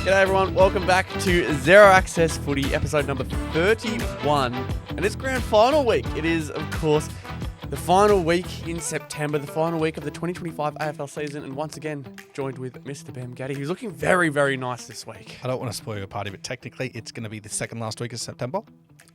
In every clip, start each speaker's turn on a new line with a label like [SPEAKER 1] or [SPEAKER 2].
[SPEAKER 1] G'day everyone, welcome back to Zero Access Footy, episode number 31, and it's Grand Final week. It is, of course, the final week in September, the final week of the 2025 AFL season, and once again, joined with Mr. Behm, who's looking very, very nice this week.
[SPEAKER 2] I don't want to spoil your party, but technically it's going to be the second last week of September,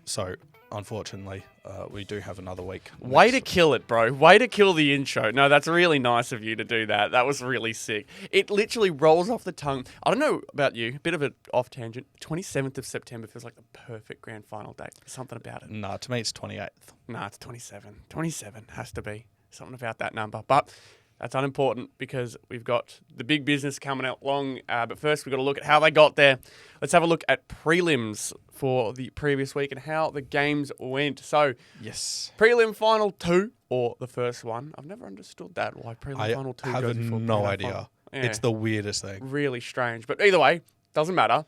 [SPEAKER 2] so unfortunately, we do have another week.
[SPEAKER 1] Way to kill it, bro. Way to kill the intro. No, that's really nice of you to do that. That was really sick. It literally rolls off the tongue. I don't know about you, a bit of an off tangent. 27th of September feels like the perfect grand final date. Something about it.
[SPEAKER 2] Nah, to me it's 28th.
[SPEAKER 1] Nah, it's 27. 27 has to be. Something about that number. But that's unimportant because we've got the big business coming out long. But first, we've got to look at how they got there. Let's have a look at prelims for the previous week and how the games went. So,
[SPEAKER 2] yes,
[SPEAKER 1] prelim final 2 or the first one. I've never understood that, why prelim final 2
[SPEAKER 2] I
[SPEAKER 1] goes
[SPEAKER 2] have
[SPEAKER 1] before
[SPEAKER 2] no
[SPEAKER 1] prelim
[SPEAKER 2] idea.
[SPEAKER 1] final. Yeah.
[SPEAKER 2] It's the weirdest thing.
[SPEAKER 1] Really strange. But either way, doesn't matter.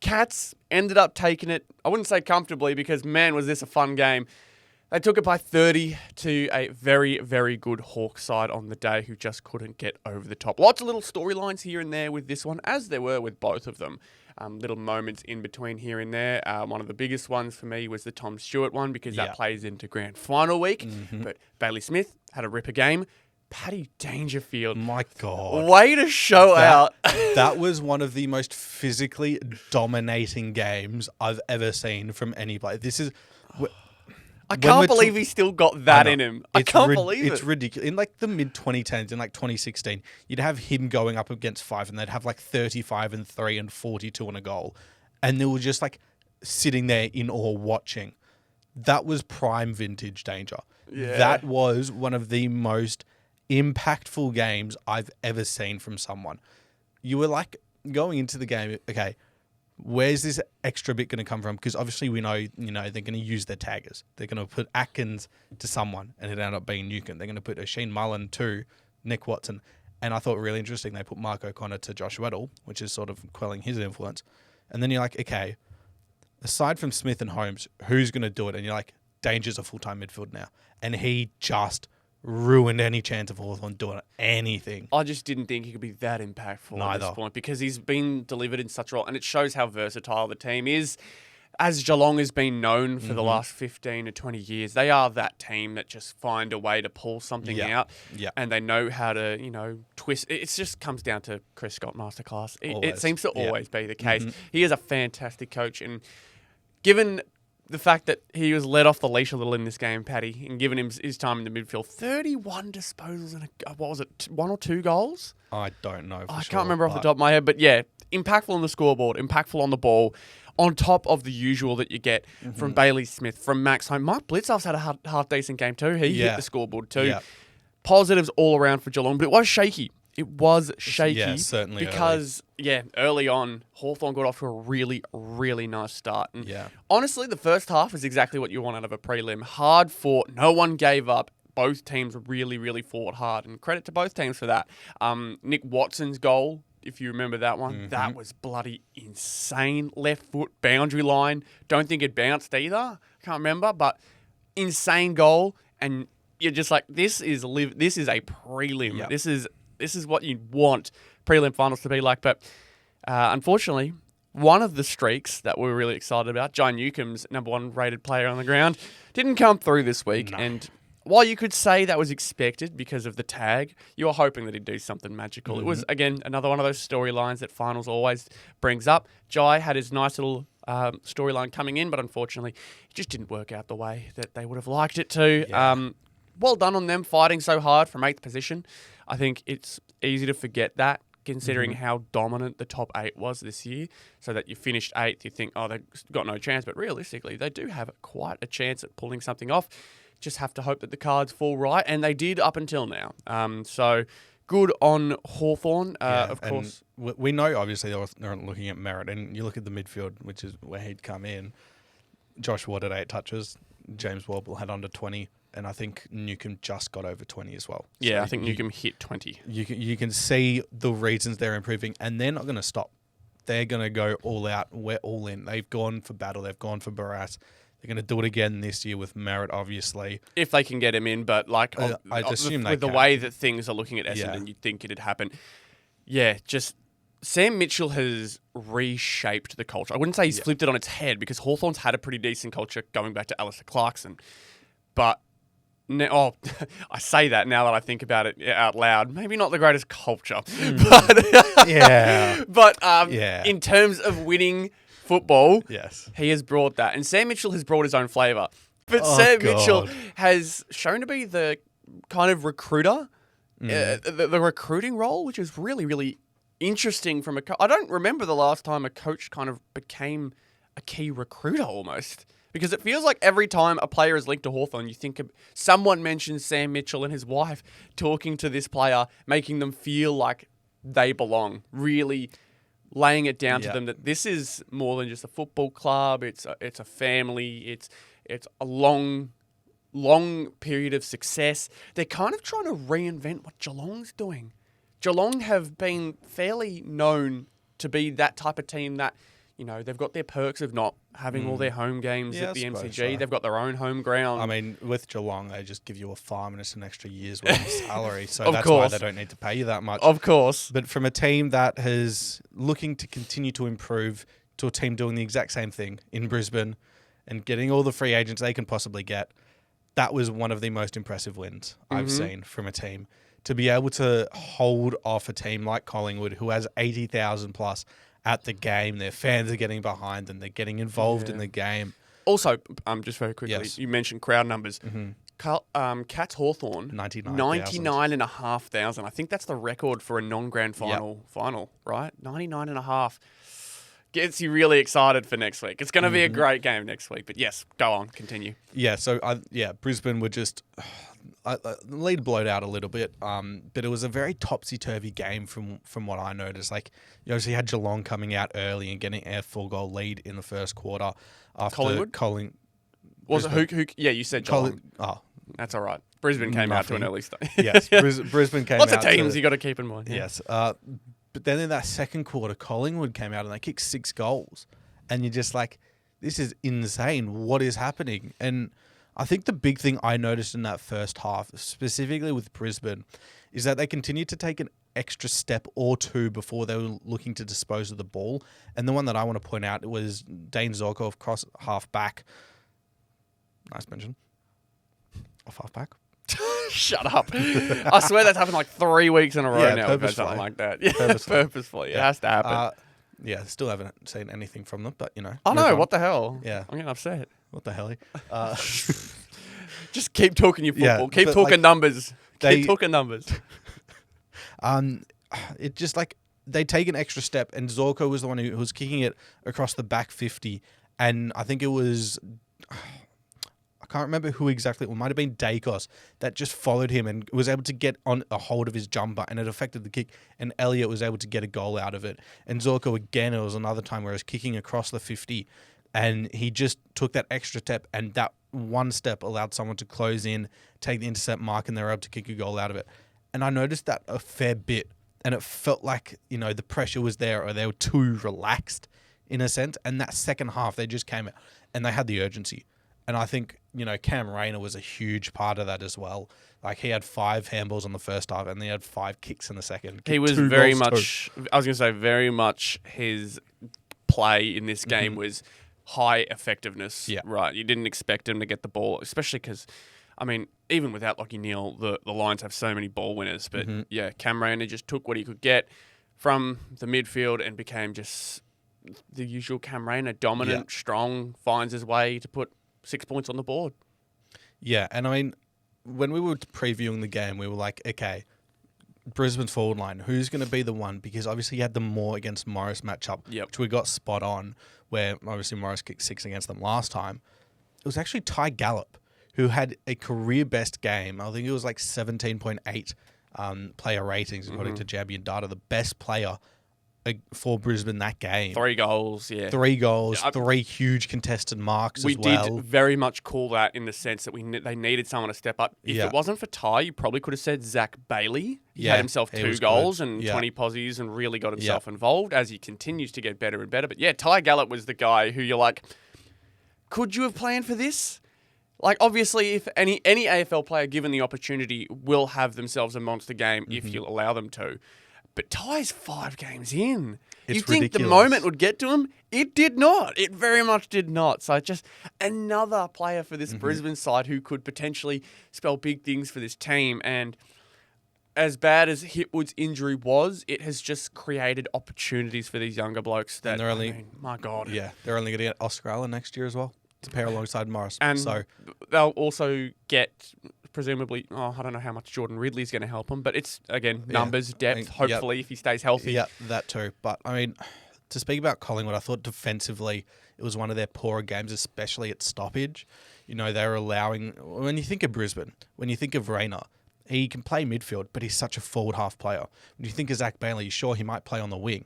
[SPEAKER 1] Cats ended up taking it, I wouldn't say comfortably because, man, was this a fun game. They took it by 30 to a very, very good Hawks side on the day who just couldn't get over the top. Lots of little storylines here and there with this one, as there were with both of them. Little moments in between here and there. One of the biggest ones for me was the Tom Stewart one because that plays into grand final week. Mm-hmm. But Bailey Smith had a ripper game. Paddy Dangerfield.
[SPEAKER 2] My God.
[SPEAKER 1] Way to show out.
[SPEAKER 2] That was one of the most physically dominating games I've ever seen from anybody. This is...
[SPEAKER 1] I can't believe he still got that in him. I can't believe it.
[SPEAKER 2] It's ridiculous. In like the mid-2010s, in like 2016, you'd have him going up against 5 and they'd have like 35 and 3 and 42 on a goal. And they were just like sitting there in awe watching. That was prime vintage Danger.
[SPEAKER 1] Yeah.
[SPEAKER 2] That was one of the most impactful games I've ever seen from someone. You were like going into the game, okay, where's this extra bit going to come from? Because obviously we know, they're going to use their taggers. They're going to put Atkins to someone, and it ended up being Newcomb. They're going to put Oisin Mullen to Nick Watson. And I thought really interesting, they put Mark O'Connor to Josh Weddle, which is sort of quelling his influence. And then you're like, okay, aside from Smith and Holmes, who's going to do it? And you're like, Danger's a full-time midfield now. And he just ruined any chance of Hawthorn doing anything.
[SPEAKER 1] I just didn't think he could be that impactful at this point because he's been delivered in such a role, and it shows how versatile the team is. As Geelong has been known for the last 15 to 20 years, they are that team that just find a way to pull something out, and they know how to, twist. It just comes down to Chris Scott masterclass. It seems to always be the case. He is a fantastic coach, and given the fact that he was let off the leash a little in this game, Paddy, and given him his time in the midfield, 31 disposals and what was it, 1 or 2 goals?
[SPEAKER 2] I don't know.
[SPEAKER 1] I can't remember off the top of my head, but yeah, impactful on the scoreboard, impactful on the ball, on top of the usual that you get from Bailey Smith, from Max Home. Mark Blicavs had a half decent game too. He hit the scoreboard too. Yeah. Positives all around for Geelong, but it was shaky. It was shaky.
[SPEAKER 2] Yeah, certainly.
[SPEAKER 1] Because, early on, Hawthorn got off to a really, really nice start. And honestly, the first half is exactly what you want out of a prelim. Hard fought. No one gave up. Both teams really, really fought hard. And credit to both teams for that. Nick Watson's goal, if you remember that one, that was bloody insane. Left foot, boundary line. Don't think it bounced either. Can't remember. But insane goal. And you're just like, this is a prelim. Yep. This is what you want prelim finals to be like. But unfortunately, one of the streaks that we were really excited about, Jai Newcomb's #1 rated player on the ground, didn't come through this week. No. And while you could say that was expected because of the tag, you were hoping that he'd do something magical. It was, again, another one of those storylines that finals always brings up. Jai had his nice little storyline coming in, but unfortunately, it just didn't work out the way that they would have liked it to. Yeah. Well done on them fighting so hard from 8th position. I think it's easy to forget that, considering how dominant the top 8 was this year. So that you finished 8th, you think, oh, they've got no chance. But realistically, they do have quite a chance at pulling something off. Just have to hope that the cards fall right. And they did up until now. So good on Hawthorn, of course.
[SPEAKER 2] We know, obviously, they're looking at merit. And you look at the midfield, which is where he'd come in. Josh Ward had 8 touches. James Warble had under 20. And I think Newcomb just got over 20 as well.
[SPEAKER 1] Yeah, so I think Newcomb hit 20.
[SPEAKER 2] You can see the reasons they're improving, and they're not going to stop. They're going to go all out. We're all in. They've gone for Battle. They've gone for Barras. They're going to do it again this year with Merritt, obviously.
[SPEAKER 1] If they can get him in, but like
[SPEAKER 2] I'd assume
[SPEAKER 1] with the way that things are looking at Essendon, you'd think it'd happen. Yeah, just Sam Mitchell has reshaped the culture. I wouldn't say he's flipped it on its head because Hawthorn's had a pretty decent culture going back to Alistair Clarkson. But, I say that now that I think about it out loud. Maybe not the greatest culture. But in terms of winning football, he has brought that. And Sam Mitchell has brought his own flavour. But Mitchell has shown to be the kind of recruiter, the recruiting role, which is really, really interesting from a I don't remember the last time a coach kind of became a key recruiter almost. Because it feels like every time a player is linked to Hawthorn, you think someone mentions Sam Mitchell and his wife talking to this player, making them feel like they belong, really laying it down to them that this is more than just a football club. It's a family. It's a long period of success. They're kind of trying to reinvent what Geelong's doing. Geelong have been fairly known to be that type of team that, they've got their perks of not having all their home games at the MCG. So. They've got their own home ground.
[SPEAKER 2] I mean, with Geelong, they just give you a farm and it's an extra year's worth of salary. So that's why they don't need to pay you that much.
[SPEAKER 1] Of course.
[SPEAKER 2] But from a team that is looking to continue to improve to a team doing the exact same thing in Brisbane and getting all the free agents they can possibly get, that was one of the most impressive wins I've seen from a team. To be able to hold off a team like Collingwood, who has 80,000 plus at the game, their fans are getting behind them, they're getting involved in the game.
[SPEAKER 1] Also, just very quickly, you mentioned crowd numbers. Cats Hawthorn, 99,500. I think that's the record for a non-grand final, right? 99,500. Gets you really excited for next week. It's going to be a great game next week. But yes, go on, continue.
[SPEAKER 2] Yeah, so Brisbane were just the lead blowed out a little bit, but it was a very topsy-turvy game from what I noticed. Like, you obviously had Geelong coming out early and getting a 4-goal lead in the first quarter. After
[SPEAKER 1] Collingwood? Was it who? Yeah, you said Geelong. That's all right. Brisbane came out to an early start.
[SPEAKER 2] Yes, Brisbane came out.
[SPEAKER 1] Lots of teams you got to keep in mind.
[SPEAKER 2] Yes. But then in that second quarter, Collingwood came out and they kicked 6 goals. And you're just like, this is insane. What is happening? And I think the big thing I noticed in that first half, specifically with Brisbane, is that they continued to take an extra step or two before they were looking to dispose of the ball. And the one that I want to point out was Dane Zorko of cross half back. Nice mention. Off half back.
[SPEAKER 1] Shut up. I swear that's happened like 3 weeks in a row now. We've had something like that. Yeah, purposefully. It has to happen.
[SPEAKER 2] Still haven't seen anything from them, but
[SPEAKER 1] I know, what the hell?
[SPEAKER 2] Yeah.
[SPEAKER 1] I'm getting upset.
[SPEAKER 2] What the hell?
[SPEAKER 1] Just keep talking your football. Keep talking numbers. Keep talking numbers.
[SPEAKER 2] It just like they take an extra step, and Zorko was the one who was kicking it across the back 50, and I think it was. I can't remember who exactly. It might have been Dacos that just followed him and was able to get on a hold of his jumper, and it affected the kick. And Elliott was able to get a goal out of it. And Zorko again, it was another time where he was kicking across the 50, and he just took that extra step, and that one step allowed someone to close in, take the intercept mark, and they were able to kick a goal out of it. And I noticed that a fair bit, and it felt like the pressure was there, or they were too relaxed in a sense. And that second half, they just came out and they had the urgency. And I think, Cam Rayner was a huge part of that as well. Like, he had 5 handballs on the first half and he had 5 kicks in the second.
[SPEAKER 1] He was very much, I was going to say, very much his play in this game was high effectiveness. Yeah. Right. You didn't expect him to get the ball, especially because, even without Lachie Neale, the Lions have so many ball winners. But Cam Rayner just took what he could get from the midfield and became just the usual Cam Rayner, dominant, strong, finds his way to put 6 points on the board.
[SPEAKER 2] Yeah, and when we were previewing the game, we were like, okay, Brisbane's forward line, who's going to be the one? Because obviously you had the Moore against Morris matchup, which we got spot on, where obviously Morris kicked 6 against them last time. It was actually Ty Gallop, who had a career-best game. I think it was like 17.8 player ratings, according to Jambian data, the best player for Brisbane that game.
[SPEAKER 1] 3 goals, yeah.
[SPEAKER 2] 3 goals, 3 huge contested marks as well.
[SPEAKER 1] We did very much call that in the sense that they needed someone to step up. If it wasn't for Ty, you probably could have said Zach Bailey. He had himself 2 goals and 20 posies and really got himself involved as he continues to get better and better. But yeah, Ty Gallop was the guy who you're like, could you have planned for this? Like, obviously, if any AFL player given the opportunity will have themselves a monster game if you allow them to. But Ty's 5 games in.
[SPEAKER 2] It's
[SPEAKER 1] you think
[SPEAKER 2] ridiculous.
[SPEAKER 1] the moment would get to him? It did not. It very much did not. So just another player for this Brisbane side who could potentially spell big things for this team. And as bad as Hipwood's injury was, it has just created opportunities for these younger blokes. That
[SPEAKER 2] they're only,
[SPEAKER 1] my God.
[SPEAKER 2] Yeah, they're only going to get Oscar Allen next year as well to pair alongside Morris.
[SPEAKER 1] And
[SPEAKER 2] so
[SPEAKER 1] they'll also get, presumably, I don't know how much Jordan Ridley's going to help them, but it's, again, numbers, depth, hopefully, if he stays healthy.
[SPEAKER 2] Yeah, that too. But, I mean, to speak about Collingwood, I thought defensively it was one of their poorer games, especially at stoppage. You know, they were allowing... When you think of Brisbane, when you think of Rayner, he can play midfield, but he's such a forward half player. When you think of Zach Bailey, sure, he might play on the wing,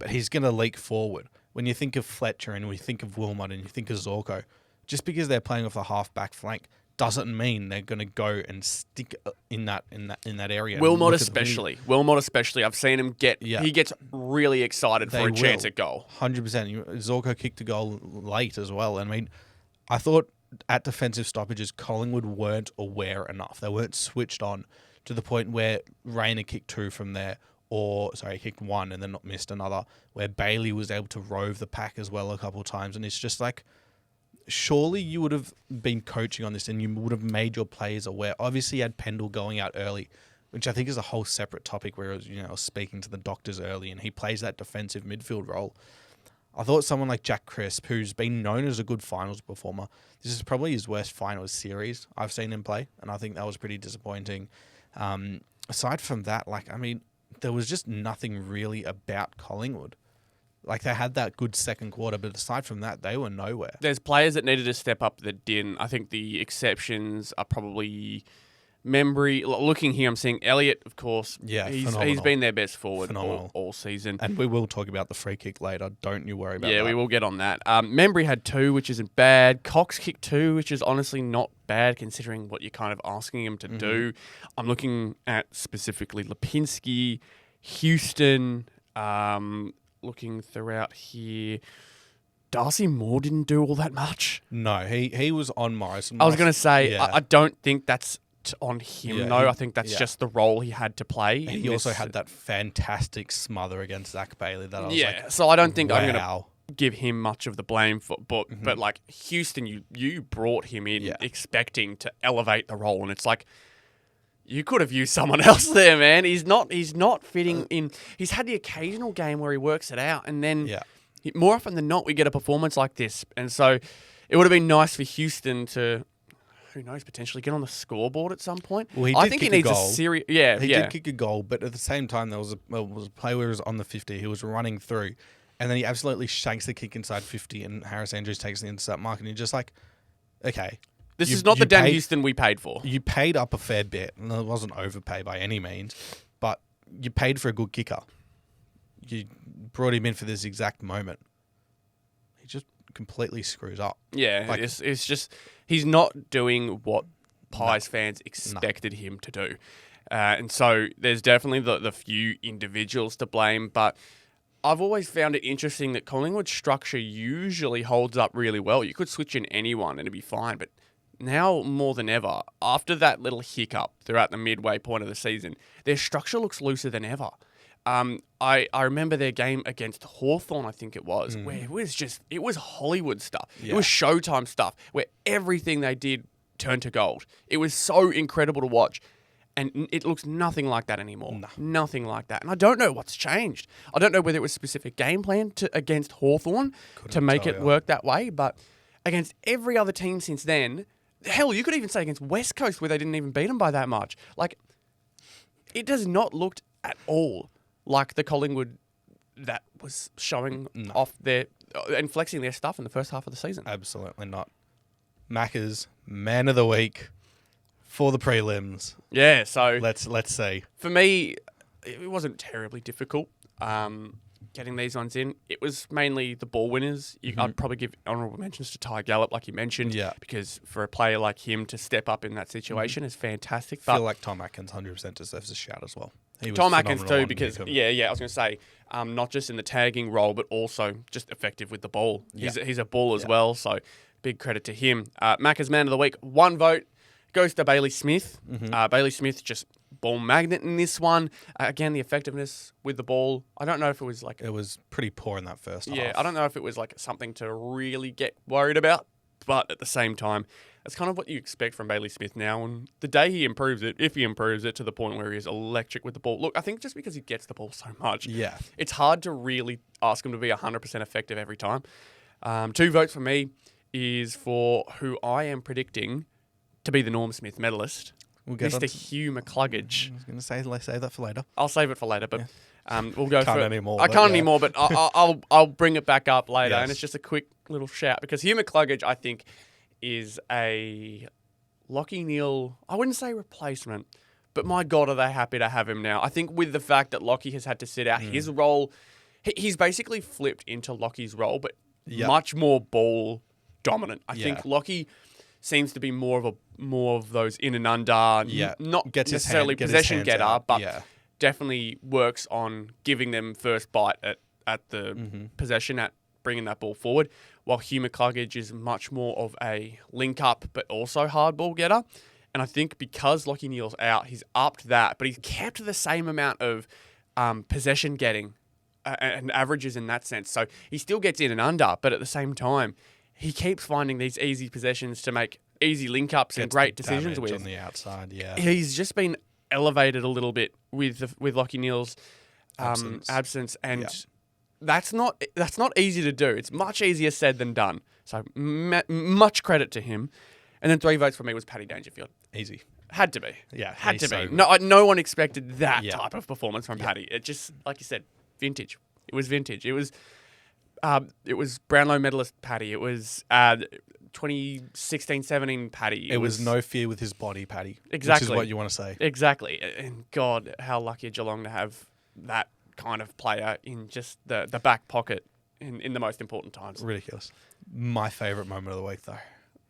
[SPEAKER 2] but he's going to leak forward. When you think of Fletcher and we think of Wilmot and you think of Zorko, just because they're playing off the half-back flank doesn't mean they're going to go and stick in that area.
[SPEAKER 1] Wilmot especially. I've seen him get...
[SPEAKER 2] Yeah.
[SPEAKER 1] He gets really excited for a chance at goal.
[SPEAKER 2] 100%. Zorko kicked a goal late as well. I mean, I thought at defensive stoppages, Collingwood weren't aware enough. They weren't switched on to the point where Rayner kicked 2 from there, he kicked 1 and then not missed another, where Bailey was able to rove the pack as well a couple of times. And it's just like, surely you would have been coaching on this and you would have made your players aware. Obviously, you had Pendle going out early, which I think is a whole separate topic where I was speaking to the doctors early and he plays that defensive midfield role. I thought someone like Jack Crisp, who's been known as a good finals performer, this is probably his worst finals series I've seen him play, and I think that was pretty disappointing. Aside from that, there was just nothing really about Collingwood. Like, they had that good second quarter, but aside from that, they were nowhere.
[SPEAKER 1] There's players that needed to step up that didn't. I think the exceptions are probably... Membry, looking here, I'm seeing Elliott, of course.
[SPEAKER 2] Yeah,
[SPEAKER 1] he's been their best forward all season.
[SPEAKER 2] And we will talk about the free kick later. Don't you worry about that.
[SPEAKER 1] Yeah, we will get on that. Membry had 2, which isn't bad. Cox kicked 2, which is honestly not bad considering what you're kind of asking him to do. I'm looking at specifically Lipinski, Houston, looking throughout here. Darcy Moore didn't do all that much.
[SPEAKER 2] No, he was on Morris.
[SPEAKER 1] I was going to say, I don't think that's on him, though. I think that's just the role he had to play.
[SPEAKER 2] He also had that fantastic smother against Zach Bailey that I was like,
[SPEAKER 1] so I don't think I'm going to give him much of the blame for, but like Houston, you brought him in expecting to elevate the role, and it's like, you could have used someone else there, man. He's not fitting in. He's had the occasional game where he works it out, and then more often than not, we get a performance like this. And so it would have been nice for Houston to, who knows, potentially get on the scoreboard at some point.
[SPEAKER 2] Well,
[SPEAKER 1] I think he needs a serious... Yeah,
[SPEAKER 2] he did kick a goal, but at the same time, there was a play where he was on the 50. He was running through, and then he absolutely shanks the kick inside 50, and Harris Andrews takes the intercept mark, and you're just like, okay.
[SPEAKER 1] This is not the Dan Houston we paid for.
[SPEAKER 2] You paid up a fair bit, and it wasn't overpay by any means, but you paid for a good kicker. You brought him in for this exact moment. He just completely screws up.
[SPEAKER 1] Yeah, it's just... He's not doing what Pies fans expected him to do. And so there's definitely the few individuals to blame, but I've always found it interesting that Collingwood's structure usually holds up really well. You could switch in anyone and it'd be fine, but now more than ever, after that little hiccup throughout the midway point of the season, their structure looks looser than ever. I remember their game against Hawthorn, I think it was, where it was Hollywood stuff. Yeah. It was Showtime stuff, where everything they did turned to gold. It was so incredible to watch. And it looks nothing like that anymore. No. Nothing like that. And I don't know what's changed. I don't know whether it was a specific game plan against Hawthorn to make it work that way, but against every other team since then, hell, you could even say against West Coast where they didn't even beat them by that much. Like, it does not look at all like the Collingwood that was showing off their and flexing their stuff in the first half of the season.
[SPEAKER 2] Absolutely not. Macca's Man of the Week for the prelims.
[SPEAKER 1] Yeah, so
[SPEAKER 2] let's see.
[SPEAKER 1] For me, it wasn't terribly difficult getting these ones in. It was mainly the ball winners. I'd probably give honourable mentions to Ty Gallup, like you mentioned, because for a player like him to step up in that situation is fantastic.
[SPEAKER 2] I feel like Tom Atkins 100% deserves a shout as well.
[SPEAKER 1] Tom Atkins too, because I was going to say, not just in the tagging role, but also just effective with the ball. He's a bull as well, so big credit to him. Macca's Man of the Week, 1 vote goes to Bailey Smith. Bailey Smith just ball magnet in this one. Again, the effectiveness with the ball. I don't know if it was like...
[SPEAKER 2] It was pretty poor in that first half.
[SPEAKER 1] Yeah, I don't know if it was like something to really get worried about. But at the same time, that's kind of what you expect from Bailey Smith now. And the day he improves it, if he improves it to the point where he is electric with the ball. Look, I think just because he gets the ball so much, it's hard to really ask him to be 100% effective every time. 2 votes for me is for who I am predicting to be the Norm Smith medalist, Mr. Hugh McCluggage.
[SPEAKER 2] I was going to say, let's save that for later.
[SPEAKER 1] I'll save it for later, but we'll go
[SPEAKER 2] can't
[SPEAKER 1] for
[SPEAKER 2] anymore.
[SPEAKER 1] I can't anymore, but I'll bring it back up later.
[SPEAKER 2] Yes.
[SPEAKER 1] And it's just a quick little shout because Hugh McCluggage, I think, is a Lachie Neale, I wouldn't say replacement, but my God, are they happy to have him now. I think with the fact that Lachie has had to sit out his role, he's basically flipped into Lockie's role, but much more ball dominant. I think Lachie seems to be more of those in and under, not
[SPEAKER 2] gets
[SPEAKER 1] necessarily possession getter, but definitely works on giving them first bite at the possession, at bringing that ball forward, while Hugh McCluggage is much more of a link-up but also hard ball getter. And I think because Lachie Neale's out, he's upped that, but he's kept the same amount of possession getting and averages in that sense. So he still gets in and under, but at the same time, he keeps finding these easy possessions to make easy link-ups and great decisions with.
[SPEAKER 2] On the outside,
[SPEAKER 1] He's just been elevated a little bit with Lachie Neale's absence and that's not easy to do. It's much easier said than done. So much credit to him. And then 3 votes for me was Paddy Dangerfield.
[SPEAKER 2] Easy.
[SPEAKER 1] Had to be.
[SPEAKER 2] Yeah.
[SPEAKER 1] Had to
[SPEAKER 2] so
[SPEAKER 1] be. No one expected that type of performance from Paddy. It just, like you said, vintage. It was vintage. It was Brownlow medalist Paddy. It was 2016-17 Paddy.
[SPEAKER 2] It was no fear with his body, Paddy.
[SPEAKER 1] Exactly.
[SPEAKER 2] Which is what you want to say.
[SPEAKER 1] Exactly. And God, how lucky are Geelong to have that kind of player in just the back pocket in the most important times.
[SPEAKER 2] Ridiculous. My favourite moment of the week, though.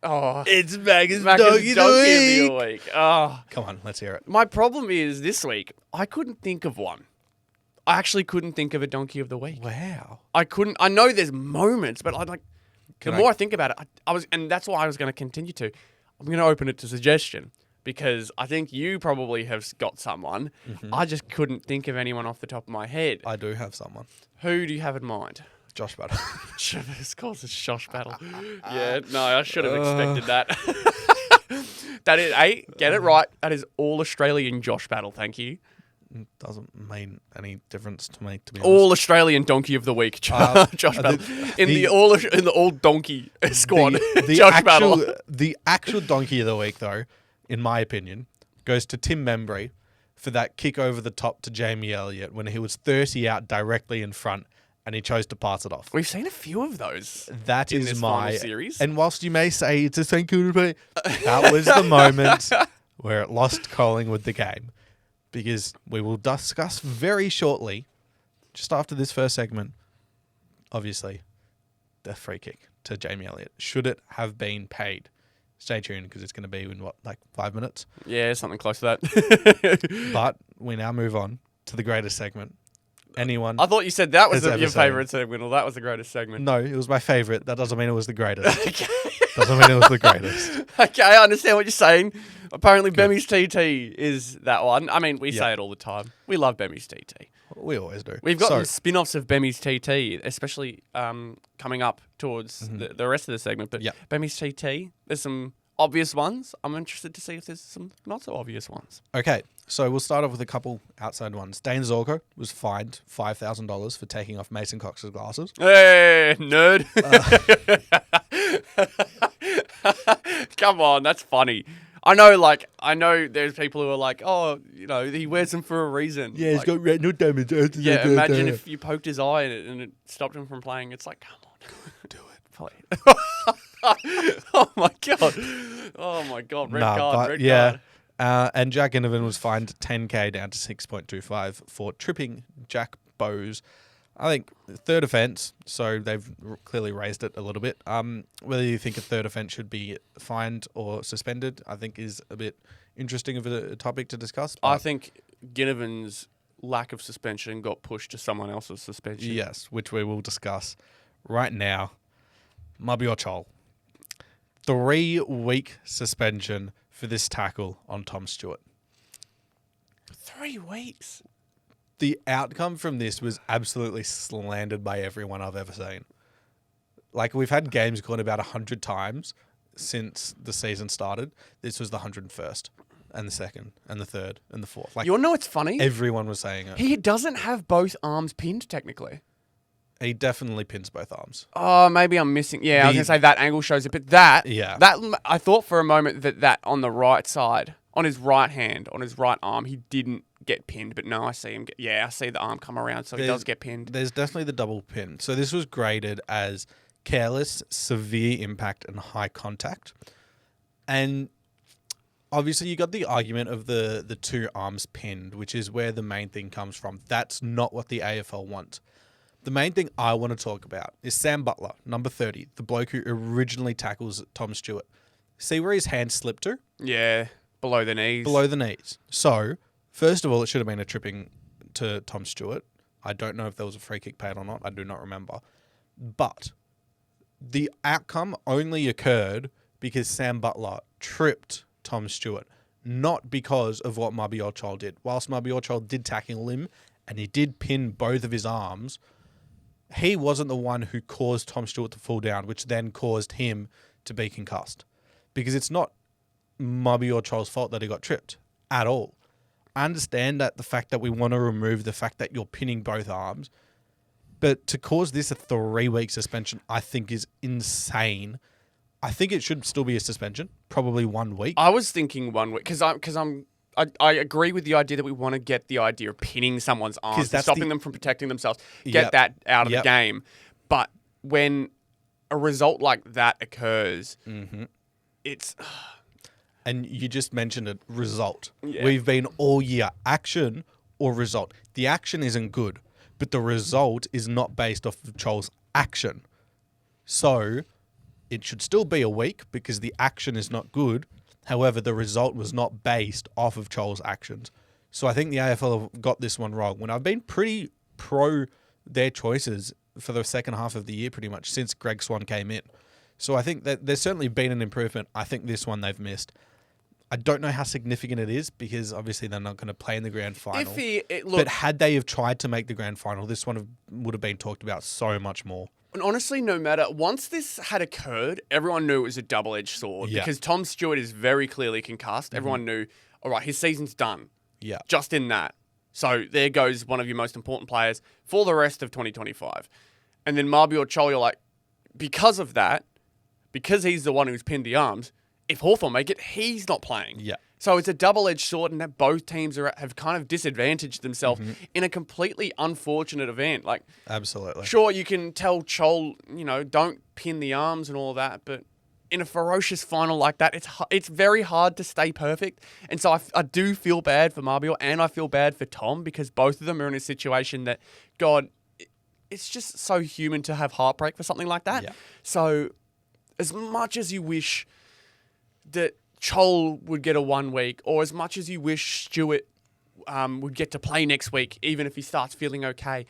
[SPEAKER 1] Oh,
[SPEAKER 2] it's Macca's
[SPEAKER 1] donkey
[SPEAKER 2] of the
[SPEAKER 1] week. Oh.
[SPEAKER 2] Come on, let's hear it.
[SPEAKER 1] My problem is this week, I couldn't think of one. I actually couldn't think of a donkey of the week.
[SPEAKER 2] Wow.
[SPEAKER 1] I couldn't. I know there's moments, but the more I think about it, and that's why I was going to continue to. I'm going to open it to suggestion because I think you probably have got someone. I just couldn't think of anyone off the top of my head.
[SPEAKER 2] I do have someone.
[SPEAKER 1] Who do you have in mind?
[SPEAKER 2] Josh Battle.
[SPEAKER 1] Of course, it's Josh Battle. Yeah, no, I should have expected that. That is, get it right. That is all Australian Josh Battle. Thank you.
[SPEAKER 2] Doesn't mean any difference to me, to be honest.
[SPEAKER 1] All Australian Donkey of the Week, Josh Battle. In the all Donkey squad, Josh Battle.
[SPEAKER 2] The actual Donkey of the Week, though, in my opinion, goes to Tim Membry for that kick over the top to Jamie Elliott when he was 30 out directly in front and he chose to pass it off.
[SPEAKER 1] We've seen a few of those.
[SPEAKER 2] That
[SPEAKER 1] in
[SPEAKER 2] is
[SPEAKER 1] this
[SPEAKER 2] my
[SPEAKER 1] final series.
[SPEAKER 2] And whilst you may say it's a thank you, that was the moment where it lost Collingwood the game. Because we will discuss very shortly, just after this first segment, obviously, the free kick to Jamie Elliott. Should it have been paid? Stay tuned because it's going to be in, 5 minutes?
[SPEAKER 1] Yeah, something close to that.
[SPEAKER 2] But we now move on to the greatest segment. Anyone?
[SPEAKER 1] I thought you said that was your favourite segment, or that was the greatest segment.
[SPEAKER 2] No, it was my favourite. That doesn't mean it was the greatest. Doesn't mean it was the greatest.
[SPEAKER 1] Okay, I understand what you're saying. Apparently, Behmy's TT is that one. I mean, we say it all the time. We love Behmy's TT.
[SPEAKER 2] We always do.
[SPEAKER 1] We've got spin-offs of Behmy's TT, especially coming up towards the rest of the segment. But Behmy's TT, there's some obvious ones. I'm interested to see if there's some not so obvious ones.
[SPEAKER 2] Okay, so we'll start off with a couple outside ones. Dane Zorko was fined $5,000 for taking off Mason Cox's glasses.
[SPEAKER 1] Hey, nerd. Come on, that's funny. I know there's people who are like, oh, he wears them for a reason.
[SPEAKER 2] Yeah, he's got retinal damage.
[SPEAKER 1] Yeah, imagine if you poked his eye and it stopped him from playing. It's like, come on.
[SPEAKER 2] Do it.
[SPEAKER 1] Play. Oh, my God. Red card.
[SPEAKER 2] And Jack Inovan was fined $10,000 down to 6.25 for tripping Jack Bowes. I think third offence, so they've clearly raised it a little bit. Whether you think a third offence should be fined or suspended, I think is a bit interesting of a topic to discuss.
[SPEAKER 1] I think Ginnivan's lack of suspension got pushed to someone else's suspension.
[SPEAKER 2] Yes, which we will discuss right now. Mabior Chol. 3-week suspension for this tackle on Tom Stewart.
[SPEAKER 1] 3 weeks.
[SPEAKER 2] The outcome from this was absolutely slandered by everyone I've ever seen. Like, we've had games called about 100 times since the season started. This was the 101st, and the 2nd, and the 3rd, and the 4th. Like,
[SPEAKER 1] You want to know what's funny?
[SPEAKER 2] everyone was saying it.
[SPEAKER 1] He doesn't have both arms pinned, technically.
[SPEAKER 2] He definitely pins both arms.
[SPEAKER 1] Oh, maybe I'm missing. Yeah, I was going to say that angle shows it. But that, I thought for a moment that on the right side, on his right hand, on his right arm, he didn't get pinned. But no, I see him. I see the arm come around, so he does get pinned.
[SPEAKER 2] There's definitely the double pin. So this was graded as careless, severe impact, and high contact. And obviously you got the argument of the 2 arms pinned, which is where the main thing comes from. That's not what the AFL wants. The main thing I want to talk about is Sam Butler, number 30, the bloke who originally tackles Tom Stewart. See where his hand slipped to?
[SPEAKER 1] Yeah, below the knees.
[SPEAKER 2] Below the knees. So, first of all, it should have been a tripping to Tom Stewart. I don't know if there was a free kick paid or not. I do not remember. But the outcome only occurred because Sam Butler tripped Tom Stewart, not because of what Mabior Chol did. Whilst Mabior Chol did tackle him and he did pin both of his arms, he wasn't the one who caused Tom Stewart to fall down, which then caused him to be concussed. Because it's not Mabior Chol's fault that he got tripped at all. I understand that the fact that we want to remove the fact that you're pinning both arms, but to cause this a 3-week suspension, I think is insane. I think it should still be a suspension, probably 1 week.
[SPEAKER 1] I was thinking 1 week because I agree with the idea that we want to get the idea of pinning someone's arms, stopping them from protecting themselves, get that out of the game. But when a result like that occurs, it's...
[SPEAKER 2] And you just mentioned it, result.
[SPEAKER 1] Yeah.
[SPEAKER 2] We've been all year, action or result. The action isn't good, but the result is not based off of Chol's action. So it should still be a week because the action is not good. However, the result was not based off of Chol's actions. So I think the AFL have got this one wrong. When I've been pretty pro their choices for the second half of the year pretty much since Greg Swan came in. So I think that there's certainly been an improvement. I think this one they've missed. I don't know how significant it is because obviously they're not going to play in the grand final. But had they have tried to make the grand final, this one would have been talked about so much more.
[SPEAKER 1] And honestly, no matter, once this had occurred, everyone knew it was a double-edged sword because Tom Stewart is very clearly concussed. Everyone knew, all right, his season's done.
[SPEAKER 2] Yeah.
[SPEAKER 1] Just in that. So there goes one of your most important players for the rest of 2025. And then Mabior Chol, you're like, because of that, because he's the one who's pinned the arms, if Hawthorn make it, he's not playing.
[SPEAKER 2] Yeah.
[SPEAKER 1] So it's a double-edged sword, and that both teams have kind of disadvantaged themselves in a completely unfortunate event. Like,
[SPEAKER 2] absolutely.
[SPEAKER 1] Sure, you can tell Chol, don't pin the arms and all that, but in a ferocious final like that, it's very hard to stay perfect. And so I do feel bad for Mabior, and I feel bad for Tom because both of them are in a situation that, God, it's just so human to have heartbreak for something like that.
[SPEAKER 2] Yeah.
[SPEAKER 1] So as much as you wish that Chol would get a 1 week, or as much as you wish Stewart would get to play next week, even if he starts feeling okay,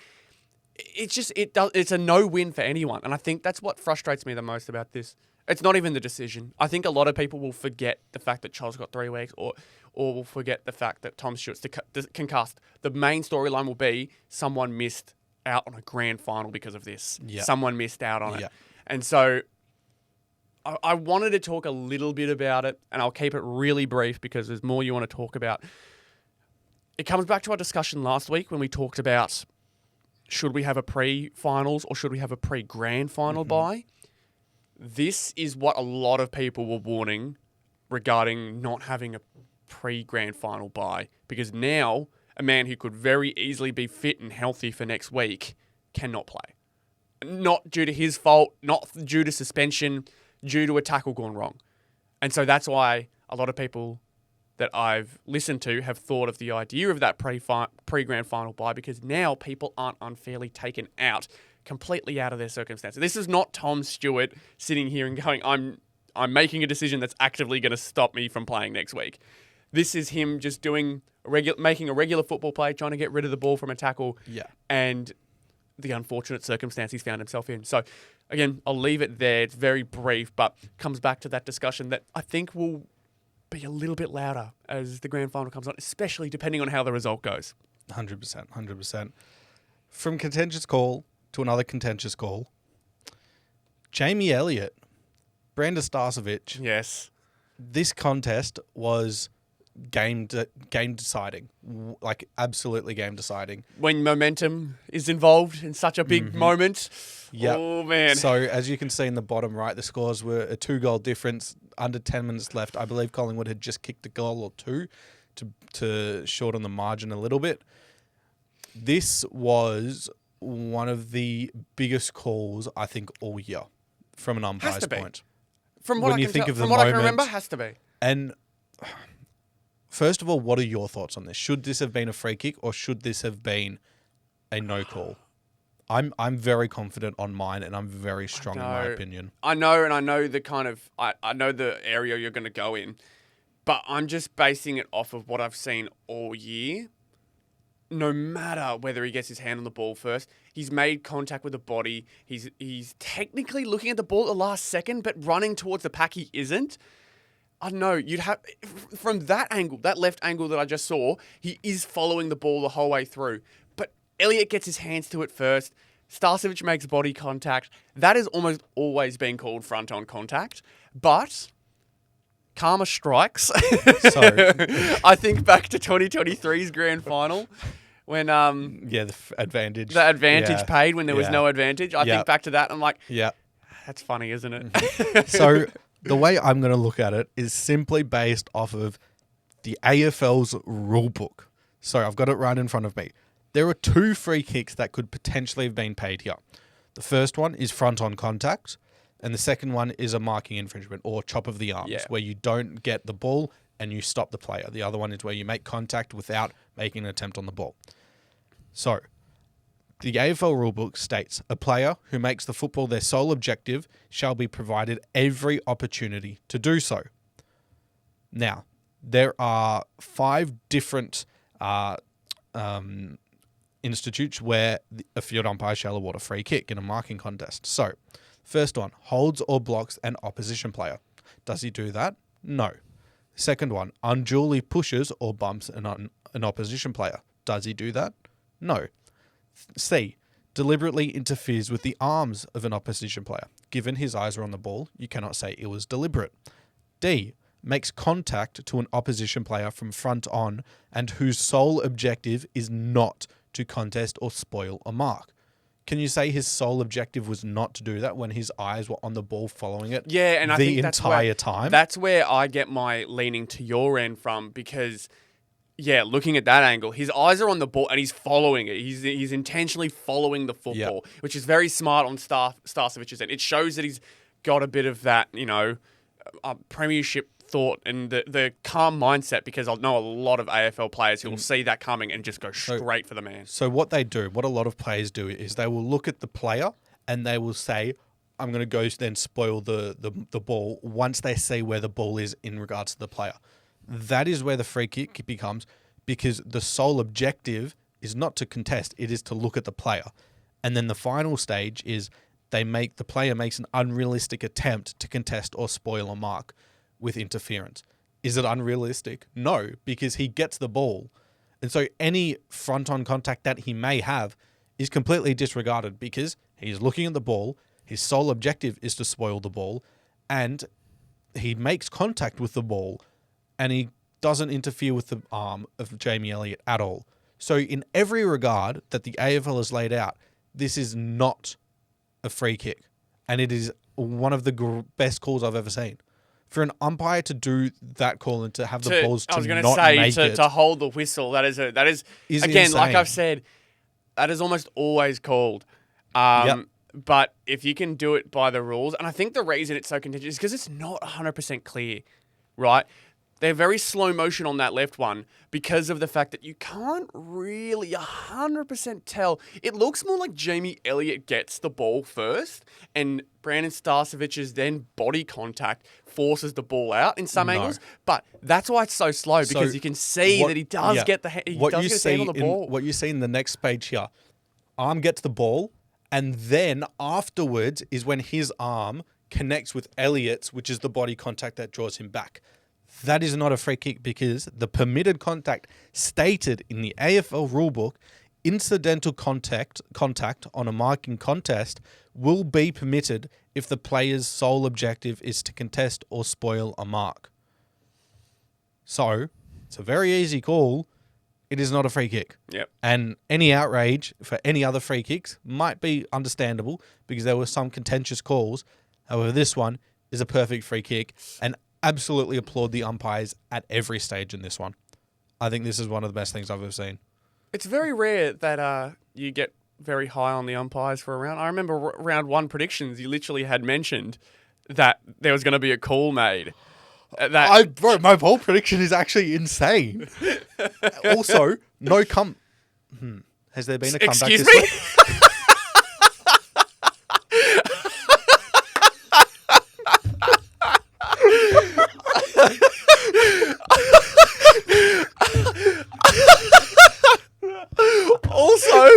[SPEAKER 1] it's a no-win for anyone. And I think that's what frustrates me the most about this. It's not even the decision. I think a lot of people will forget the fact that Chol's got 3 weeks, or will forget the fact that Tom Stewart's concussed. The main storyline will be someone missed out on a grand final because of this.
[SPEAKER 2] Yeah.
[SPEAKER 1] Someone missed out on it.
[SPEAKER 2] Yeah.
[SPEAKER 1] And so I wanted to talk a little bit about it, and I'll keep it really brief because there's more you want to talk about. It comes back to our discussion last week when we talked about should we have a pre-finals or should we have a pre-grand final bye? This is what a lot of people were warning regarding not having a pre-grand final bye, because now a man who could very easily be fit and healthy for next week cannot play. Not due to his fault, not due to suspension, due to a tackle gone wrong. And so that's why a lot of people that I've listened to have thought of the idea of that pre-grand final bye, because now people aren't unfairly taken out, completely out of their circumstances. This is not Tom Stewart sitting here and going, I'm making a decision that's actively going to stop me from playing next week. This is him just making a regular football play, trying to get rid of the ball from a tackle, and the unfortunate circumstance he's found himself in. So, again, I'll leave it there. It's very brief, but comes back to that discussion that I think will be a little bit louder as the grand final comes on, especially depending on how the result goes.
[SPEAKER 2] 100%, 100%. From contentious call to another contentious call, Jamie Elliott, Brandon Starcevich.
[SPEAKER 1] Yes.
[SPEAKER 2] This contest was game deciding, like absolutely game deciding.
[SPEAKER 1] When momentum is involved in such a big moment.
[SPEAKER 2] Yeah.
[SPEAKER 1] Oh, man.
[SPEAKER 2] So as you can see in the bottom right, the scores were a 2-goal difference, under 10 minutes left. I believe Collingwood had just kicked a goal or two to shorten the margin a little bit. This was one of the biggest calls, I think, all year from an umpire's point.
[SPEAKER 1] From what I can remember, has to be.
[SPEAKER 2] And first of all, what are your thoughts on this? Should this have been a free kick or should this have been a no call? I'm very confident on mine and I'm very strong in my opinion.
[SPEAKER 1] I know, and I know the kind of I know the area you're going to go in, but I'm just basing it off of what I've seen all year. No matter whether he gets his hand on the ball first, he's made contact with the body. He's technically looking at the ball at the last second, but running towards the pack he isn't. I don't know. You'd have from that angle, that left angle that I just saw, he is following the ball the whole way through. But Elliott gets his hands to it first. Starcevich makes body contact. That has almost always been called front-on contact. But karma strikes. So I think back to 2023's grand final when
[SPEAKER 2] the advantage
[SPEAKER 1] paid when there was no advantage. I think back to that. I'm like, that's funny, isn't it?
[SPEAKER 2] So the way I'm going to look at it is simply based off of the AFL's rule book. So I've got it right in front of me. There are 2 free kicks that could potentially have been paid here. The first one is front-on contact, and the second one is a marking infringement or chop of the arms, where you don't get the ball and you stop the player. The other one is where you make contact without making an attempt on the ball. So the AFL rulebook states a player who makes the football their sole objective shall be provided every opportunity to do so. Now, there are 5 different institutes where a field umpire shall award a free kick in a marking contest. So, first one, holds or blocks an opposition player. Does he do that? No. Second one, unduly pushes or bumps an opposition player. Does he do that? No. C, deliberately interferes with the arms of an opposition player. Given his eyes are on the ball, you cannot say it was deliberate. D, makes contact to an opposition player from front on and whose sole objective is not to contest or spoil a mark. Can you say his sole objective was not to do that when his eyes were on the ball following it
[SPEAKER 1] and I think
[SPEAKER 2] the entire time?
[SPEAKER 1] That's where I get my leaning to your end from because, looking at that angle, his eyes are on the ball and he's following it. He's intentionally following the football, which is very smart on Starcevich's end. It shows that he's got a bit of that, premiership thought and the calm mindset because I know a lot of AFL players who will see that coming and just go straight for the man.
[SPEAKER 2] So what they do, what a lot of players do is they will look at the player and they will say, I'm going to go then spoil the ball once they see where the ball is in regards to the player. That is where the free kick becomes because the sole objective is not to contest, it is to look at the player. And then the final stage is the player makes an unrealistic attempt to contest or spoil a mark with interference. Is it unrealistic? No, because he gets the ball. And so any front-on contact that he may have is completely disregarded because he's looking at the ball, his sole objective is to spoil the ball, and he makes contact with the ball, and he doesn't interfere with the arm of Jamie Elliott at all. So in every regard that the AFL has laid out, this is not a free kick. And it is one of the best calls I've ever seen. For an umpire to do that call and to have the balls to not make it,
[SPEAKER 1] to hold the whistle, that is again,
[SPEAKER 2] insane.
[SPEAKER 1] Like I've said, that is almost always called. But if you can do it by the rules, and I think the reason it's so contentious is because it's not 100% clear, right? They're very slow motion on that left one because of the fact that you can't really 100% tell. It looks more like Jamie Elliott gets the ball first and Brandon Starcevich's then body contact forces the ball out in some angles. But that's why it's so slow because you can see that he does get the hand on the ball.
[SPEAKER 2] What you see in the next page here, arm gets the ball and then afterwards is when his arm connects with Elliott's, which is the body contact that draws him back. that is not a free kick because the permitted contact stated in the AFL rulebook, incidental contact on a marking contest will be permitted if the player's sole objective is to contest or spoil a mark. So, it's a very easy call. It is not a free kick.
[SPEAKER 1] Yep.
[SPEAKER 2] And any outrage for any other free kicks might be understandable because there were some contentious calls. However, this one is a perfect free kick, and absolutely applaud the umpires at every stage in this one. I think this is one of the best things I've ever seen.
[SPEAKER 1] It's very rare that you get very high on the umpires for a round. I remember round one predictions, you literally had mentioned that there was going to be a call made.
[SPEAKER 2] Bro, my bold prediction is actually insane. Also, no Has there been a comeback
[SPEAKER 1] Excuse
[SPEAKER 2] this
[SPEAKER 1] me?
[SPEAKER 2] week?
[SPEAKER 1] Also,